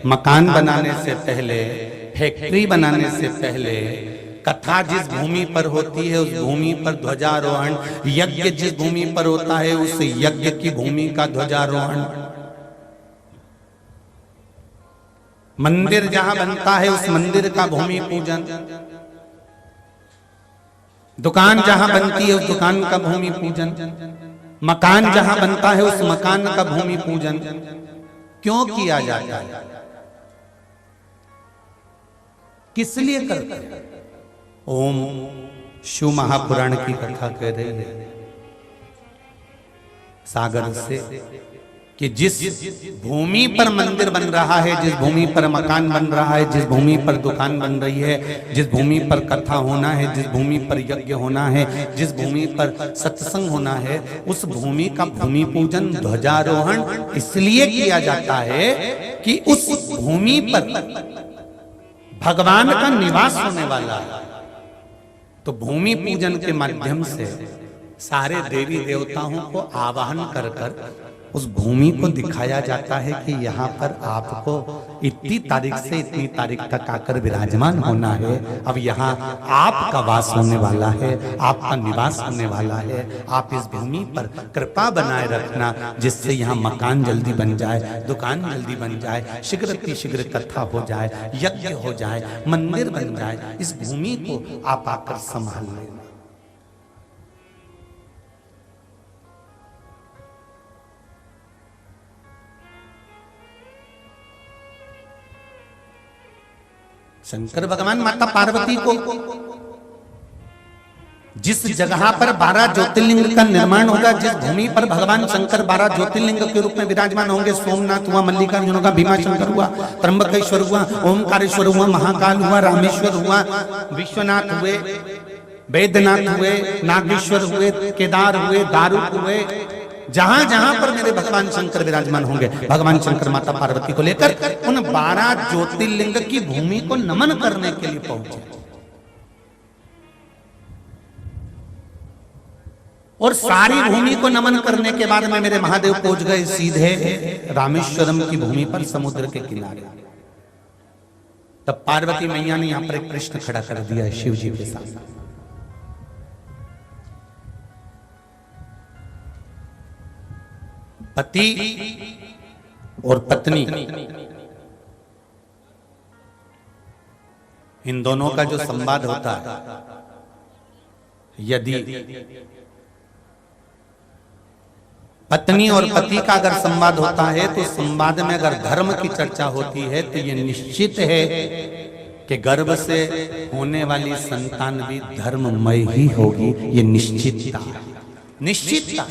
मकान बनाने से पहले, फैक्ट्री बनाने से पहले कथा जिस भूमि पर होती है उस भूमि पर ध्वजारोहण, यज्ञ जिस भूमि पर होता है उस यज्ञ की भूमि का ध्वजारोहण, मंदिर जहां बनता है उस मंदिर का भूमि पूजन, दुकान जहां बनती है उस दुकान का भूमि पूजन, मकान जहां बनता है उस मकान का भूमि पूजन क्यों किया जाता है? किस लिए करते हैं? ओम शिव महापुराण की कथा कह रही है सागर से कि जिस भूमि पर मंदिर बन रहा है, जिस भूमि पर मकान बन रहा है, जिस भूमि पर दुकान बन रही है, जिस भूमि पर कथा होना है, जिस भूमि पर यज्ञ होना है, जिस भूमि पर सत्संग होना है, उस भूमि का भूमि पूजन ध्वजारोहण इसलिए किया जाता है कि उस भूमि पर भगवान का निवास होने वाला है। तो भूमि पूजन के माध्यम से सारे देवी देवताओं को आवाहन कर कर उस भूमि को दिखाया जाता है कि यहाँ पर आपको इतनी तारीख से इतनी तारीख तक आकर विराजमान होना है। अब यहाँ आपका वास होने वाला है, आपका निवास होने वाला है। आप इस भूमि पर कृपा बनाए रखना जिससे यहाँ मकान जल्दी बन जाए, दुकान जल्दी बन जाए, शीघ्र कथा हो जाए, यज्ञ हो जाए, मंदिर बन जाए। इस भूमि को आप आकर संभाल लेना। शंकर भगवान माता पार्वती को जिस जगह पर 12 ज्योतिर्लिंग का निर्माण होगा, जिस भूमि पर भगवान शंकर 12 ज्योतिर्लिंग के रूप में विराजमान होंगे, सोमनाथ हुआ, मल्लिकार्जुन हुआ, भीमाशंकर हुआ, त्र्यंबकेश्वर हुआ, ओमकारेश्वर हुआ, महाकाल हुआ, रामेश्वर हुआ, विश्वनाथ हुए, वैद्यनाथ हुए, नागेश्वर हुए, केदार हुए, दारुक हुए, जहां जहां पर मेरे भगवान शंकर विराजमान होंगे, भगवान शंकर माता पार्वती को लेकर उन 12 ज्योतिर्लिंग की भूमि को नमन करने के लिए पहुंचे। और सारी भूमि को नमन करने के बाद में मेरे महादेव पहुंच गए सीधे रामेश्वरम की भूमि पर, समुद्र के किनारे। तब पार्वती मैया ने यहां पर एक प्रश्न खड़ा कर दिया शिव जी के साथ। पति और पत्नी, इन दोनों का जो संवाद होता है, यदि पत्नी और पति का अगर संवाद होता है तो संवाद में अगर धर्म की चर्चा होती है तो ये निश्चित है कि गर्भ से होने वाली संतान भी धर्ममय ही होगी। ये निश्चितता, निश्चितता।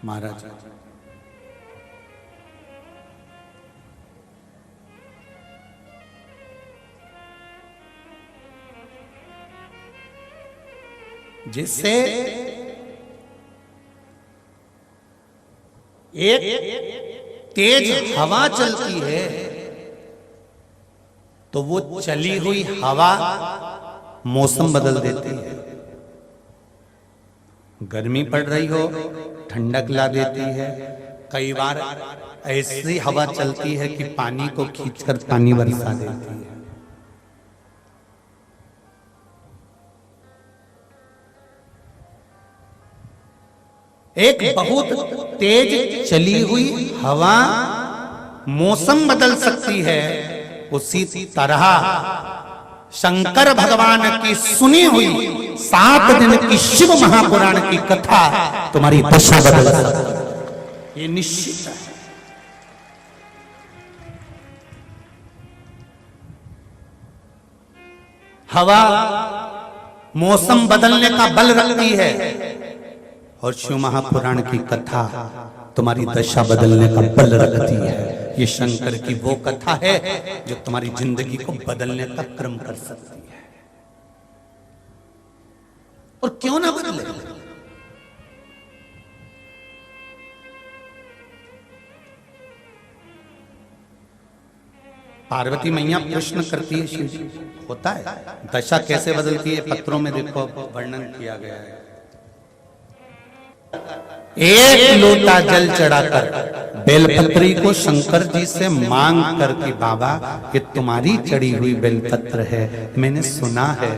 महाराज जिससे एक तेज हवा चलती है तो वो चली हुई हवा मौसम बदल देती है। गर्मी पड़ रही हो ठंडक ला देती है, कई बार ऐसी हवा चलती है कि पानी को खींचकर पानी बरसा देती है। एक बहुत तेज चली हुई हवा मौसम बदल सकती है, उसी तरह शंकर भगवान की सुनी हुई 7 दिन की शिव महापुराण की कथा तुम्हारी दशा बदल सकती है, ये निश्चित है। हवा मौसम बदलने का बल रखती है और शिव महापुराण की कथा तुम्हारी दशा बदलने का बल रखती है। ये शंकर की वो कथा है जो तुम्हारी जिंदगी को बदलने का क्रम कर सकती है। और क्यों ना बदले? पार्वती मैया प्रश्न करती है शिव जी, होता है दशा कैसे बदलती है? पत्रों में देखो वर्णन किया गया है। एक लोटा जल चढ़ाकर बेलपत्री को शंकर जी से मांग कर कि बाबा ये तुम्हारी चढ़ी हुई बेलपत्र है, मैंने सुना है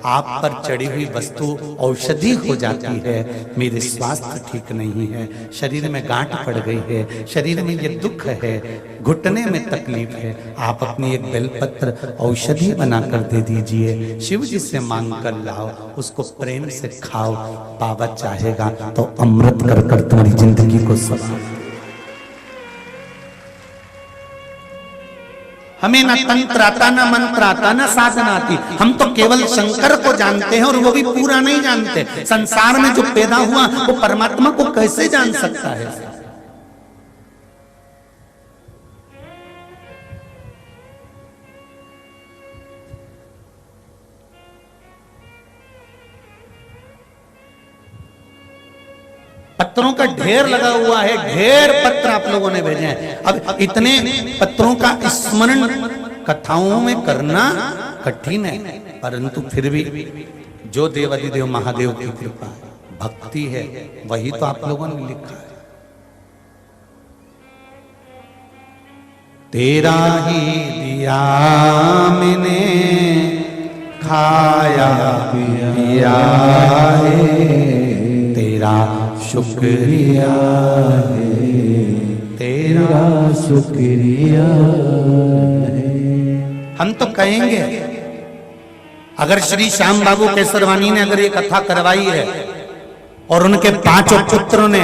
आप पर चढ़ी हुई वस्तु औषधि हो जाती है, मेरे स्वास्थ्य ठीक नहीं है, शरीर में गांठ पड़ गई है, शरीर में ये दुख है, घुटने में तकलीफ है, आप अपनी एक बेलपत्र औषधि बनाकर दे दीजिए। शिव जी से मांग कर लाओ, उसको प्रेम से खाओ, बाबा चाहेगा तो अमृत कर कर तुम्हारी जिंदगी को संभाल। हमें ना तंत्र आता, ना मंत्र आता, ना साधना आती, हम तो केवल शंकर को जानते हैं और वो भी पूरा नहीं जानते। संसार में जो पैदा हुआ वो परमात्मा को कैसे जान सकता है? पत्रों का ढेर लगा हुआ है, ढेर पत्र आप लोगों ने भेजे हैं। अब इतने पत्रों का स्मरण कथाओं में करना कठिन है, परंतु फिर भी जो देवाधिदेव महादेव की कृपा भक्ति है वही तो आप लोगों ने लिखा है। तेरा ही दिया मैंने खाया पिया है, तेरा शुक्रिया है, तेरा शुक्रिया है। हम तो कहेंगे अगर श्री श्याम बाबू केसरवानी ने अगर ये कथा करवाई है और उनके 5 पुत्रों ने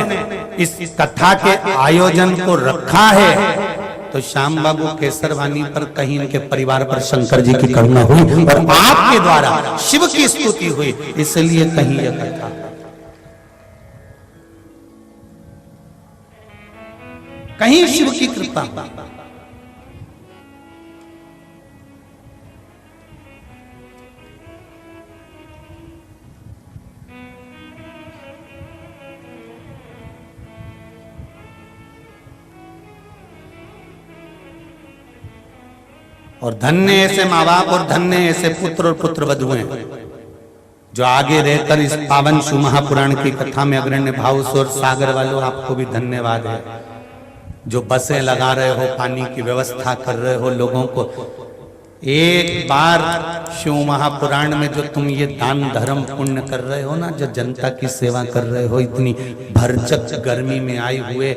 इस कथा के आयोजन को रखा है, तो श्याम बाबू केसरवानी पर कहीं इनके परिवार पर शंकर जी की करुणा हुई और आपके द्वारा शिव की स्तुति हुई, इसलिए कहीं यह कथा। कहीं शिव की कृपा। और धन्य ऐसे माँ बाप और धन्य ऐसे पुत्र और पुत्र वधुएं जो आगे रहकर इस पावन शिव महापुराण की कथा में अग्रण्य भाव से, और सागर वालों आपको भी धन्यवाद है जो बसें लगा रहे हो, पानी की व्यवस्था कर रहे हो लोगों को। एक बार शिव महापुराण में जो तुम ये दान धर्म पुण्य कर रहे हो ना, जो जनता की सेवा कर रहे हो, इतनी भरचक गर्मी में आए हुए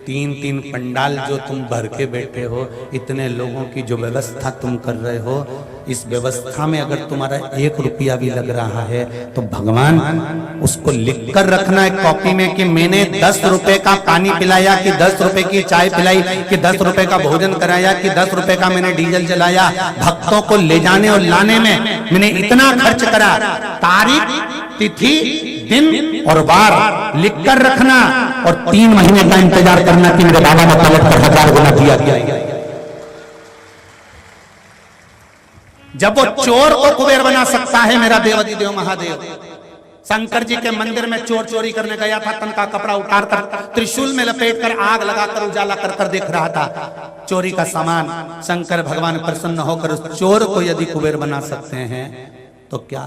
3-3 पंडाल जो तुम भर के बैठे हो, इतने लोगों की जो व्यवस्था तुम कर रहे हो, इस व्यवस्था में अगर तुम्हारा 1 रुपया भी लग रहा है तो भगवान उसको लिख कर रखना एक कॉपी में कि मैंने 10 रुपए का पानी पिलाया, कि 10 रुपए की चाय पिलाई, कि 10 रुपए का भोजन कराया, कि 10 रुपए का मैंने डीजल जलाया, भक्तों को ले जाने और लाने में मैंने इतना खर्च करा। तारीख, तिथि, दिन और बार लिख कर रखना और 3 महीने का इंतजार करना कि मेरे बाबा ने पलट कर 1000 गुना दिया गया। जब वो चोर को कुबेर बना सकता है मेरा देवाधिदेव महादेव, शंकर जी के मंदिर में चोर चोरी करने गया था, तन का कपड़ा उतार कर त्रिशूल में लपेट कर आग लगाकर उजाला कर कर देख रहा था चोरी का सामान। शंकर भगवान प्रसन्न होकर उस चोर को यदि कुबेर बना सकते हैं तो क्या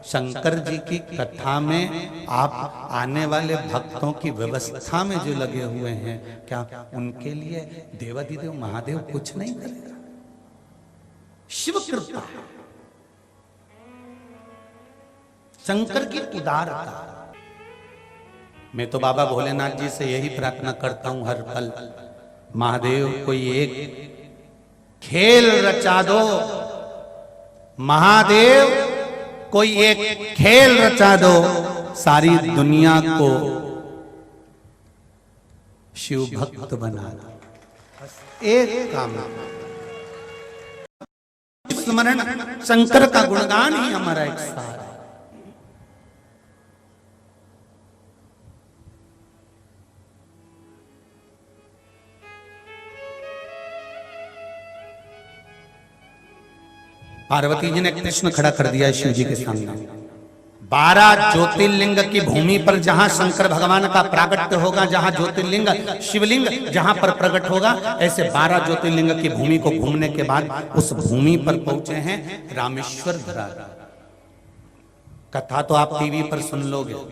शंकर जी की कथा में आप आने वाले भक्तों की व्यवस्था में जो लगे हुए हैं, क्या उनके लिए देवाधिदेव महादेव कुछ नहीं करेगा? शिव कृपा, शंकर की उदारता। मैं तो बाबा भोलेनाथ जी से यही प्रार्थना करता हूं हर पल, महादेव कोई एक खेल रचा दो, महादेव कोई एक खेल रचा दो, सारी दुनिया को शिव भक्त बना दो। एक काम, स्मरण शंकर का गुणगान ही हमारा एक सहारा। पार्वती जी ने कृष्ण खड़ा कर दिया शिव जी के सामने। 12 ज्योतिर्लिंग की भूमि पर जहां शंकर भगवान का प्रागट्य होगा, जहां ज्योतिर्लिंग शिवलिंग जहां पर प्रकट होगा, ऐसे 12 ज्योतिर्लिंग की भूमि को घूमने के बाद उस भूमि पर पहुंचे हैं रामेश्वर धरा। कथा तो आप टीवी पर सुन लोगे,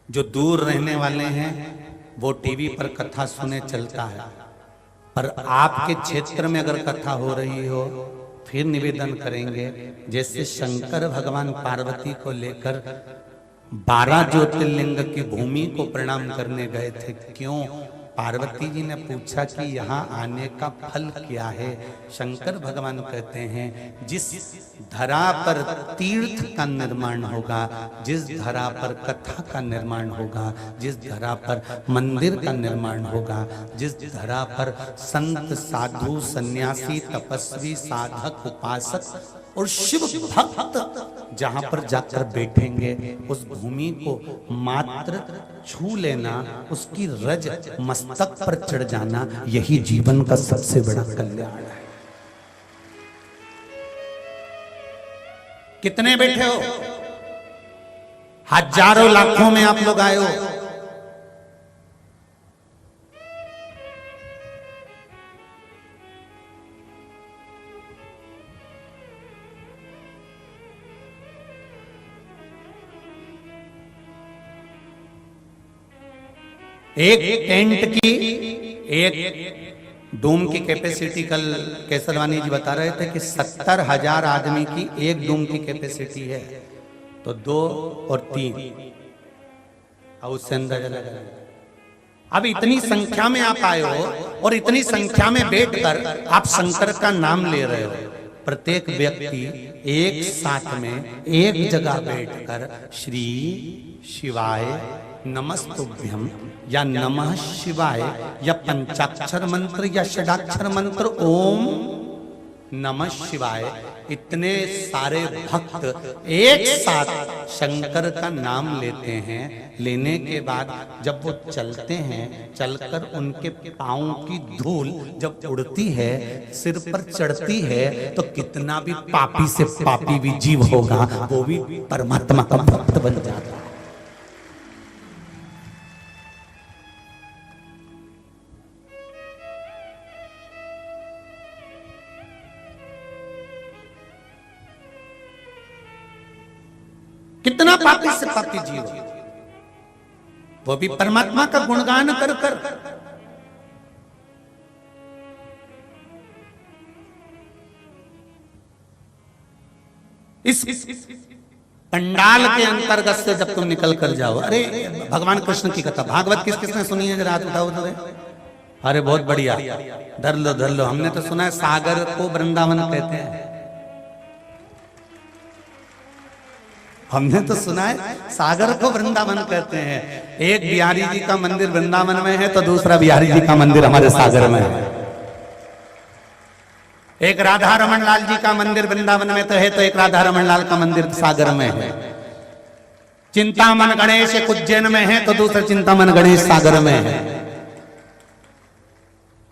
जो दूर रहने वाले हैं वो टीवी पर कथा सुने चलता है, पर आपके क्षेत्र में अगर कथा हो रही हो फिर निवेदन करेंगे, जैसे शंकर भगवान पार्वती को लेकर 12 ज्योतिर्लिंग की भूमि को प्रणाम करने गए थे। क्यों? पार्वती जी ने पूछा कि यहाँ आने का फल क्या है? शंकर भगवान कहते हैं, जिस धरा पर तीर्थ का निर्माण होगा, जिस धरा पर कथा का निर्माण होगा, जिस धरा पर मंदिर का निर्माण होगा, जिस धरा पर संत साधु सन्यासी तपस्वी साधक उपासक और शिव भक्त जहां पर जाकर बैठेंगे, उस भूमि को मात्र छू लेना, उसकी रज मस्तक पर चढ़ जाना, यही जीवन का सबसे बड़ा कल्याण है। कितने बैठे हो? हजारों लाखों में आप लोग आए हो। एक टेंट की एक डूम की कैपेसिटी, कल केसरवानी जी बता रहे थे कि 70,000 आदमी की एक डूम की कैपेसिटी है, तो 2 और 3 उससे अंदाजा लगा। अब इतनी संख्या में आप आए हो और इतनी संख्या में बैठकर आप शंकर का नाम ले रहे हो। प्रत्येक व्यक्ति एक साथ में एक जगह बैठकर श्री शिवाय नमस्तुभ्यम या नमः शिवाय या पंचाक्षर मंत्र या षडाक्षर मंत्र ओम नमः शिवाय, इतने सारे भक्त एक साथ शंकर का नाम लेते हैं। लेने के बाद जब वो चलते हैं, चलकर उनके पांव की धूल जब उड़ती है, सिर पर चढ़ती है, तो कितना भी पापी से पापी भी जीव होगा वो भी परमात्मा का भक्त बन जाता है। कितना पापी से पापी जीव, वो भी परमात्मा का गुणगान कर कर। इस पंडाल के अंतर्गत से जब तुम निकल कर जाओ, अरे भगवान कृष्ण की कथा भागवत किस किसने सुनी है? जरा हाथ उठाओ तो। अरे बहुत बढ़िया, धर लो धर लो। हमने तो सुना है सागर को वृंदावन कहते हैं। हमने तो सुना है सागर को वृंदावन कहते हैं। एक बिहारी जी का मंदिर वृंदावन में है तो दूसरा बिहारी जी का मंदिर हमारे सागर में है। एक राधा रमन लाल जी का मंदिर वृंदावन में तो है, तो एक राधा रमन लाल का मंदिर सागर में है। चिंतामन गणेश एक उज्जैन में है तो दूसरा चिंतामन गणेश सागर में है।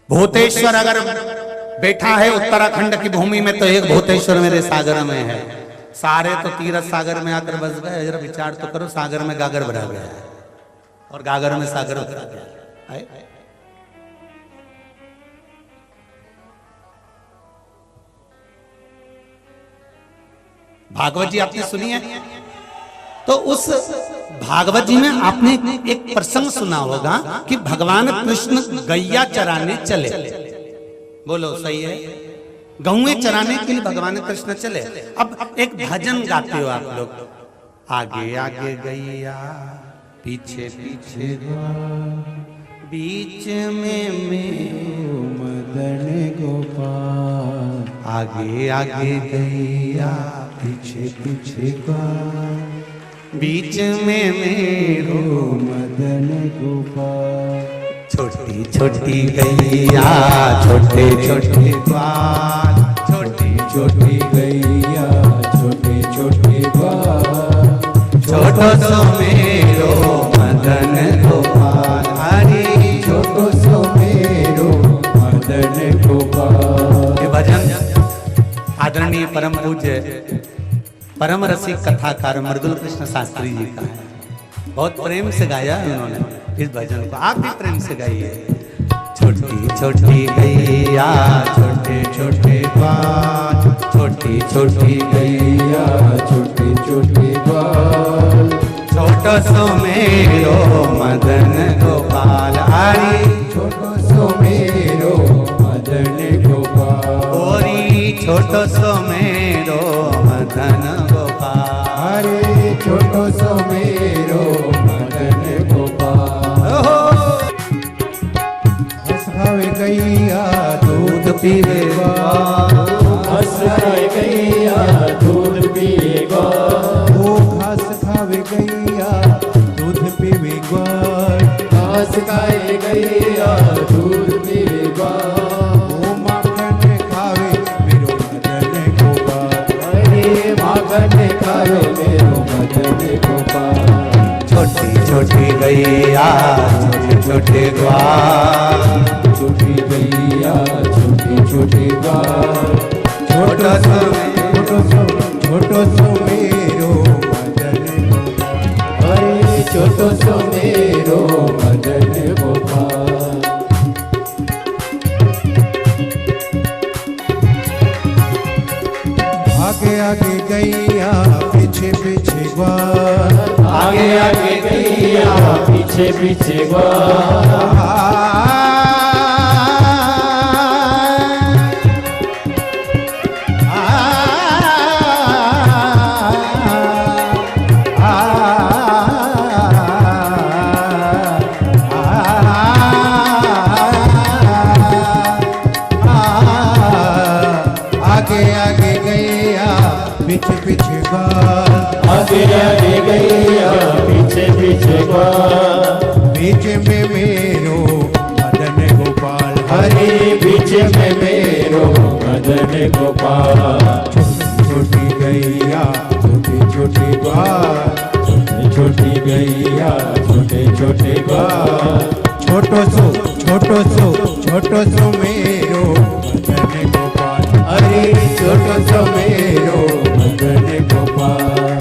भूतेश्वर अगर बैठा है उत्तराखंड की भूमि में तो एक भूतेश्वर मेरे सागर में है। सारे तो तीरथ सागर में आकर बस गए। जरा विचार तो करो, सागर में गागर भरा गया है और गागर में सागर भरा गया है। भागवत जी आपने सुनी है? तो उस भागवत जी में आपने एक प्रसंग सुना होगा कि भगवान कृष्ण गैया चराने चले। बोलो सही है? गौएं चराने के लिए भगवान कृष्ण चले। अब एक भजन गाते हो आप लोग, आगे आगे गैया पीछे पीछे बीच में मदन गोपाल, आगे आगे गैया पीछे पीछे ग्वाल, बीच में मेरो मदन गोपाल। छोटी छोटी गैया छोटे छोटे ग्वाल, छोटी छोटी गैया छोटे छोटे ग्वाल, छोटो सो मेरो मदन गोपाल। हरि छोटो सो मेरो मदन गोपाल। ये भजन आदरणीय परम पूज्य परम रसिक कथाकार मृदुल कृष्ण शास्त्री जी का है। बहुत प्रेम से गाया है उन्होंने इस भजन को, आप भी प्रेम से गाइए। छोटी छोटी गैया छोटे छोटे ग्वाल, छोटी छोटी गैया छोटे छोटे ग्वाल, छोटो सो मेरो मदन गोपाल। हरि छोटो सो मेरो मदन गोपाल। ओरी छोटो सो मेरो मदन गोपाल। हरे छोटो सो मेरो मदन गोपाल। हंस खावे गैया दूध पीवे ग्वाल, हंस खावे गैया दूध पीवे ग्वाल। ओ घास खावे गैया दूध पीवे ग्वाल, घास खावे गैया दूध पीवे ग्वाल। ओ माखन खावे मेरो मदन गोपाल, हरे माखन खावे मेरो मदन गोपाल। छोटी छोटी गैया छोटे छोटे ग्वाल, छोटी गैया छोटी छोटी ग्वाल, छोटो सो छोटो सो मेरो मदन गोपाल। हरे छोटो सो मेरो मदन गोपाल। आगे आगे गैया पीछे पीछे ग्वाल, आगे आगे गैया पीछे पीछे ग्वाल। आगे आगे गैया पीछे पीछे ग्वाल, आगे आगे गैया पीछे पीछे ग्वाल। बीच में मेरो मदन गोपाल। हरे बीच में मेरो मदन गोपाल। छोटी गैया छोटी छोटी ग्वाल, छोटी गैया छोटे छोटे ग्वाल। छोटो सो मेरो मदन गोपाल। हरे छोटो सो मेरो मदन गोपाल।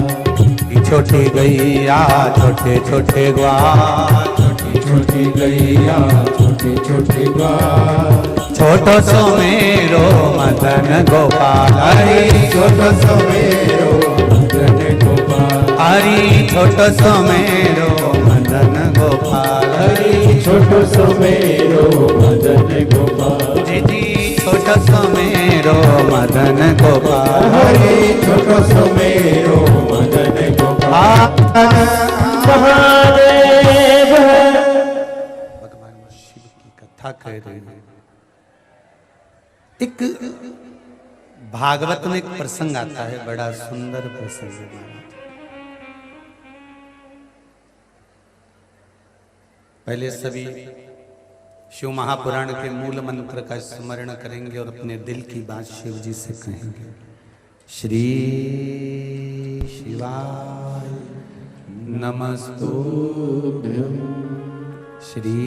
छोटी गैया छोटे छोटे ग्वाल, छोटी गैया छोटे छोटे ग्वाल। छोटो सो मेरो मदन गोपाल। हरे छोटो सो मेरो मदन गोपाल। हरि छोटो सो मेरो मदन गोपाल। हरे छोटो सो मेरो मदन गोपाल। जी छोटो सो मेरो मदन गोपाल। हरे छोटो सो मेरो मदन गोपाल। महादेव भगवान शिव की कथा कह रही है। एक भागवत में एक प्रसंग आता है, बड़ा सुंदर प्रसंग है। पहले सभी शिव महापुराण के मूल मंत्र का स्मरण करेंगे और अपने दिल की बात शिव जी से कहेंगे। श्री शिवाय नमस्तुभ्यं, श्री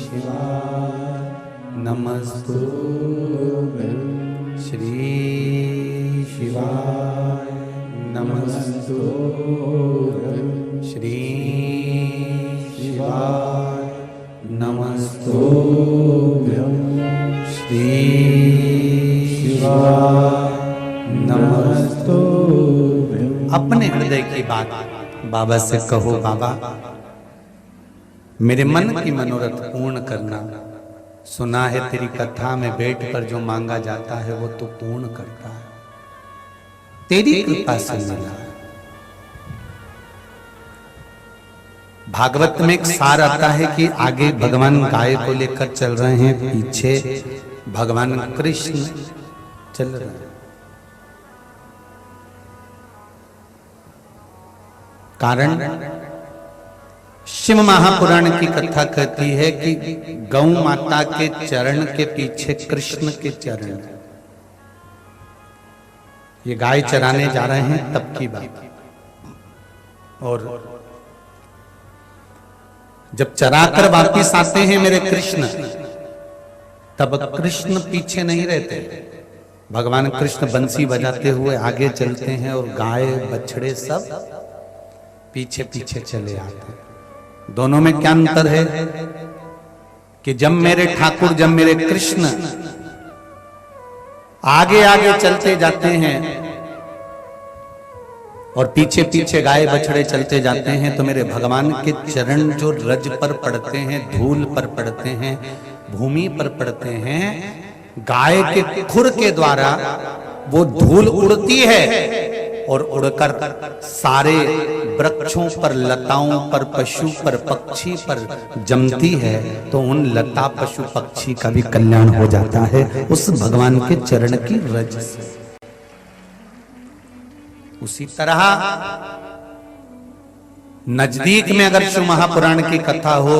शिवाय नमस्तुभ्यं, श्री शिवाय नमस्तुभ्यं, श्री शिवाय नमस्तुभ्यं, श्री शिवाय नमस्तुभ्यं। अपने हृदय की बात बाबा से कहो, बाबा मेरे मन की मनोरथ पूर्ण करना। सुना है तेरी कथा में बैठकर जो मांगा जाता है वो तू पूर्ण करता है, तेरी कृपा से मिला। भागवत में एक सार आता है कि आगे भगवान गाय को लेकर चल रहे हैं, पीछे भगवान कृष्ण चल रहे हैं। कारण शिव महापुराण की कथा कहती है कि गौ माता के चरण के पीछे कृष्ण के चरण। ये गाय चराने जा रहे हैं तब की बात। और जब चराकर वापिस आते हैं मेरे कृष्ण, तब कृष्ण पीछे नहीं रहते। भगवान कृष्ण बंसी बजाते हुए आगे चलते हैं और गाय बछड़े सब पीछे पीछे चले आते हैं। दोनों में क्या अंतर है कि जब मेरे ठाकुर, जब मेरे कृष्ण आगे आगे चलते जाते हैं और पीछे पीछे गाय बछड़े चलते जाते हैं, तो मेरे भगवान के चरण जो रज पर पड़ते हैं, धूल पर पड़ते हैं, भूमि पर पड़ते हैं, गाय के खुर के द्वारा वो धूल उड़ती है और उड़कर सारे वृक्षों पर, लताओं पर, पशु पर, पक्षी पर जमती है। तो उन लता पशु पक्षी का भी कल्याण हो जाता है उस भगवान के चरण की रज से। उसी तरह नजदीक में अगर शिव महापुराण की कथा हो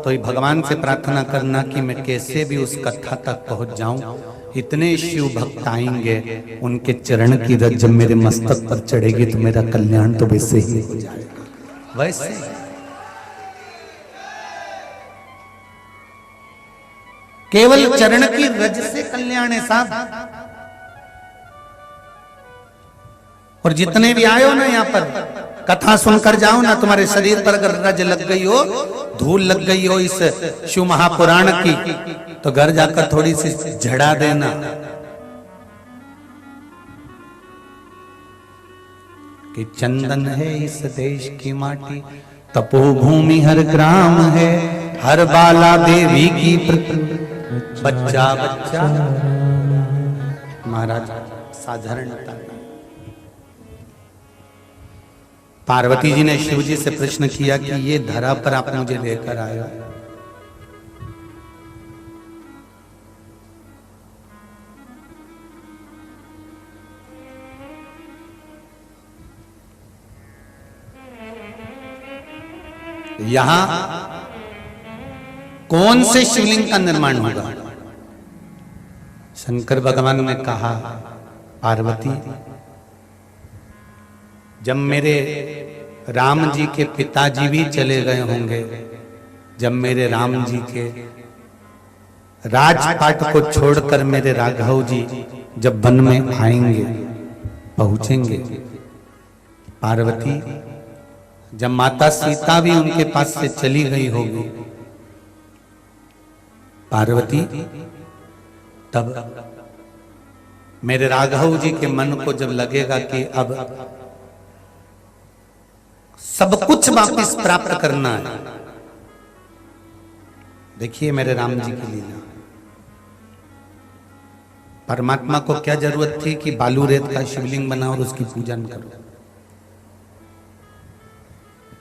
तो ये भगवान से प्रार्थना करना कि मैं कैसे भी उस कथा तक पहुंच जाऊं। इतने शिव भक्त आएंगे, उनके चरण की रज जब मेरे मस्तक पर चढ़ेगी तो मेरा कल्याण तो वैसे ही हो जाएगा। वैसे केवल चरण की रज से कल्याण है साहब। और जितने भी आए हो ना यहाँ पर कथा सुनकर जाओ ना, तुम्हारे शरीर पर अगर रज लग गई हो, धूल लग गई हो इस शिव महापुराण की, तो घर जाकर थोड़ी सी झड़ा देना। कि चंदन है इस देश की माटी, तपोभूमि हर ग्राम है, हर बाला देवी की बच्चा बच्चा। महाराज साधारणता। पार्वती जी ने शिव जी से प्रश्न किया कि ये धरा पर आप मुझे लेकर आए हो, यहां कौन से शिवलिंग का निर्माण होगा? शंकर भगवान ने कहा, पार्वती जब मेरे राम जी के पिताजी भी चले गए होंगे, जब मेरे राम जी के राजपाट को छोड़कर मेरे राघव जी जब वन में आएंगे, पहुंचेंगे, पार्वती जब माता सीता भी उनके पास से चली गई होगी, पार्वती तब मेरे राघव जी के मन को जब लगेगा कि अब सब कुछ वापस प्राप्त करना है। देखिए मेरे राम जी की लीला। परमात्मा को क्या जरूरत थी कि बालू रेत का शिवलिंग बना और उसकी पूजन करो?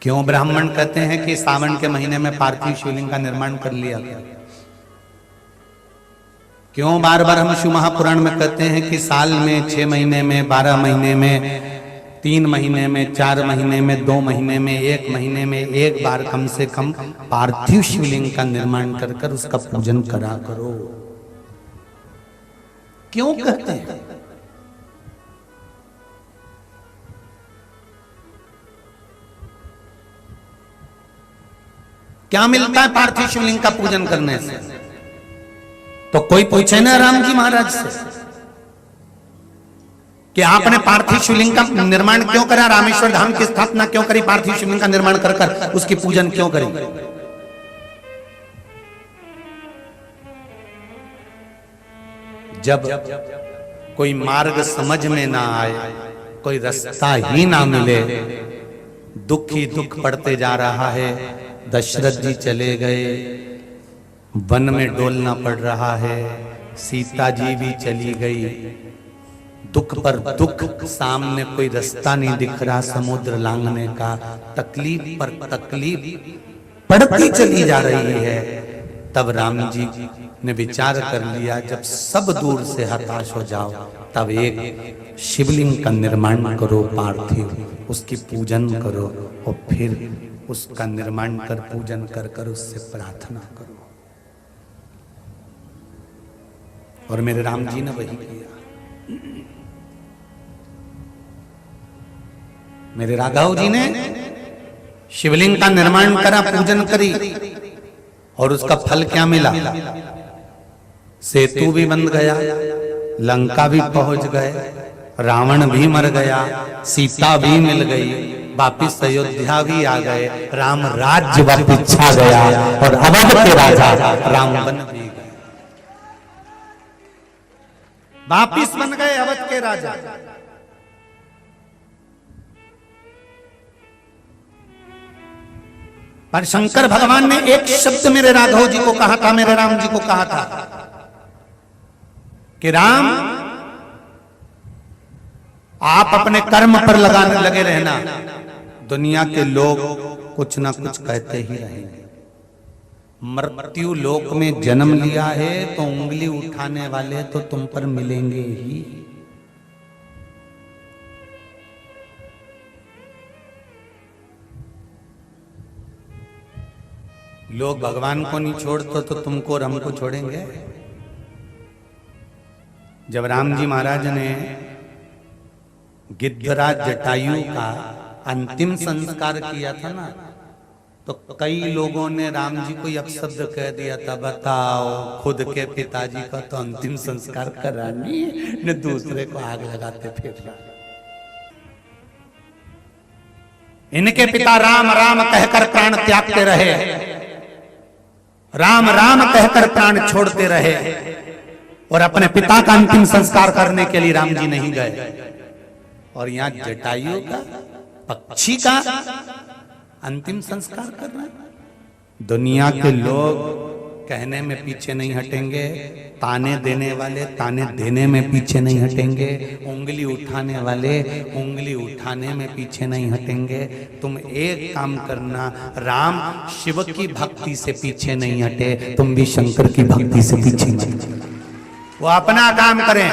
क्यों ब्राह्मण कहते हैं कि सावन के महीने में पार्थिव शिवलिंग का निर्माण कर लिया गया? क्यों बार बार हम शिव महापुराण में कहते हैं कि साल में 6 महीने में, 12 महीने में, 3 महीने में, 4 महीने में, 2 महीने में, 1 महीने में एक बार कम से कम पार्थिव शिवलिंग का निर्माण कर कर उसका पूजन करा करो? क्यों कहते हैं? क्या मिलता है पार्थिव शिवलिंग का पूजन करने से? तो कोई पूछे ना राम जी महाराज से कि आपने पार्थिव शिवलिंग का निर्माण क्यों करा, रामेश्वर धाम की स्थापना क्यों करी, पार्थिव शिवलिंग का निर्माण कर कर उसकी पूजन क्यों करी? जब कोई मार्ग समझ में ना आए कोई रास्ता ही ना मिले, दुख ही दुख पड़ते जा रहा है। दशरथ जी चले गए, वन में डोलना पड़ रहा है। सीता जी भी चली गई, दुख पर दुख, सामने कोई रास्ता नहीं दिख रहा समुद्र लांघने का। तकलीफ पर तकलीफ पड़ती चली जा रही है। तब राम जी ने विचार कर लिया, जब सब दूर से हताश हो जाओ तब एक शिवलिंग का निर्माण करो पार्थिव, उसकी पूजन करो और फिर उसका निर्माण कर पूजन कर कर उससे प्रार्थना करो। और मेरे राम जी ने वही किया। मेरे राघव जी ने शिवलिंग का निर्माण करा, पूजन करी, और उसका फल क्या मिला? सेतु भी बन गया, लंका भी पहुंच गए, रावण भी मर गया, सीता भी मिल गई, वापिस अयोध्या भी आ गए, राम राज्य वापिस छा गया और अवध के राजा राम बन भी गए, वापिस बन गए अवध के राजा। पर शंकर भगवान ने एक शब्द मेरे राघव जी को कहा था, मेरे राम जी को कहा था कि राम आप अपने कर्म पर लगे रहना, दुनिया के लोग कुछ ना कुछ कहते ही रहेंगे। मृत्यु लोक में जन्म लिया है तो उंगली उठाने वाले तो तुम पर मिलेंगे ही। लोग भगवान को नहीं छोड़ते तो तुमको और हमको छोड़ेंगे। जब राम जी महाराज ने गिद्धराज जटायु का अंतिम संस्कार किया था ना, तो कई लोगों ने राम जी को अपशब्द कह दिया था, बताओ खुद के पिताजी का तो अंतिम संस्कार करानी न दूसरे को आग लगाते फिर रहा। इनके पिता राम राम कहकर प्राण त्यागते रहे, राम राम कहकर प्राण छोड़ते रहे, और अपने पिता का अंतिम संस्कार करने के लिए राम जी नहीं गए। और यहां जटायु का, पक्षी का अंतिम संस्कार कर रहे हैं। दुनिया के लोग कहने में पीछे नहीं हटेंगे, ताने देने वाले ताने देने में पीछे नहीं हटेंगे, उंगली उठाने वाले उंगली उठाने में पीछे नहीं हटेंगे। तुम एक काम करना, राम शिव की भक्ति से पीछे नहीं हटे, तुम भी शंकर की भक्ति से पीछे नहीं। वो अपना काम करें,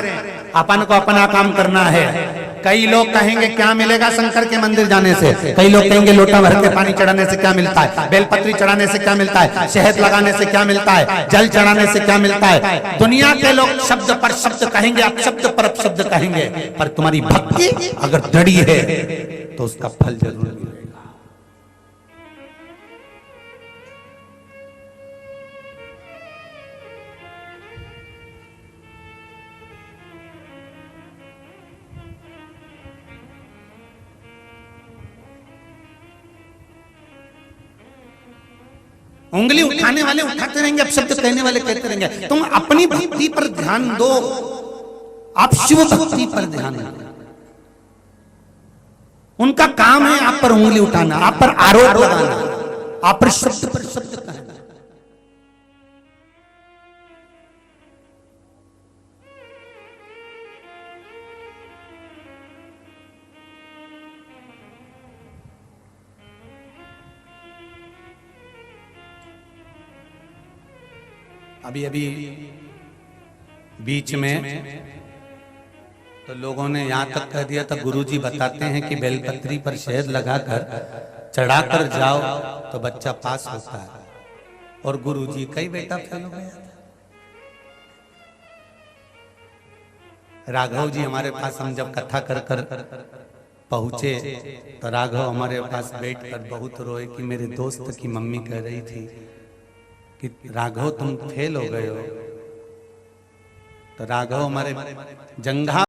अपन को अपना काम करना है। कई लोग कहेंगे क्या मिलेगा शंकर के मंदिर जाने से, कई लोग कहेंगे लोटा भर के पानी चढ़ाने से क्या मिलता है, बेलपत्री चढ़ाने से क्या मिलता है, शहद लगाने से क्या मिलता है, जल चढ़ाने से क्या मिलता है। दुनिया के लोग शब्द पर शब्द कहेंगे, अपशब्द पर अपशब्द कहेंगे, पर तुम्हारी भक्ति अगर दृढ़ है तो उसका फल जरूर मिलेगा। उंगली उठाने वाले उठाते रहेंगे, अपशब्द कहने वाले कहते रहेंगे। तुम अपनी भक्ति पर ध्यान दो, आप शिव भक्ति पर ध्यान दो। उनका काम है आप पर उंगली उठाना, आप पर आरोप लगाना, आप पर शब्द कहना। अभी अभी बीच में तो लोगों ने यहां तक कह दिया था, गुरुजी बताते हैं कि बेलपत्री पर शहद लगाकर चढ़ाकर जाओ तो बच्चा पास होता है, और गुरुजी कई बेटा फेल हो गया था। राघव जी हमारे पास, हम जब कथा कर कर पहुंचे तो राघव हमारे पास बैठकर बहुत रोए कि मेरे दोस्त की मम्मी कह रही थी कि राघव तुम फेल हो गए हो। तो राघव हमारे जंघा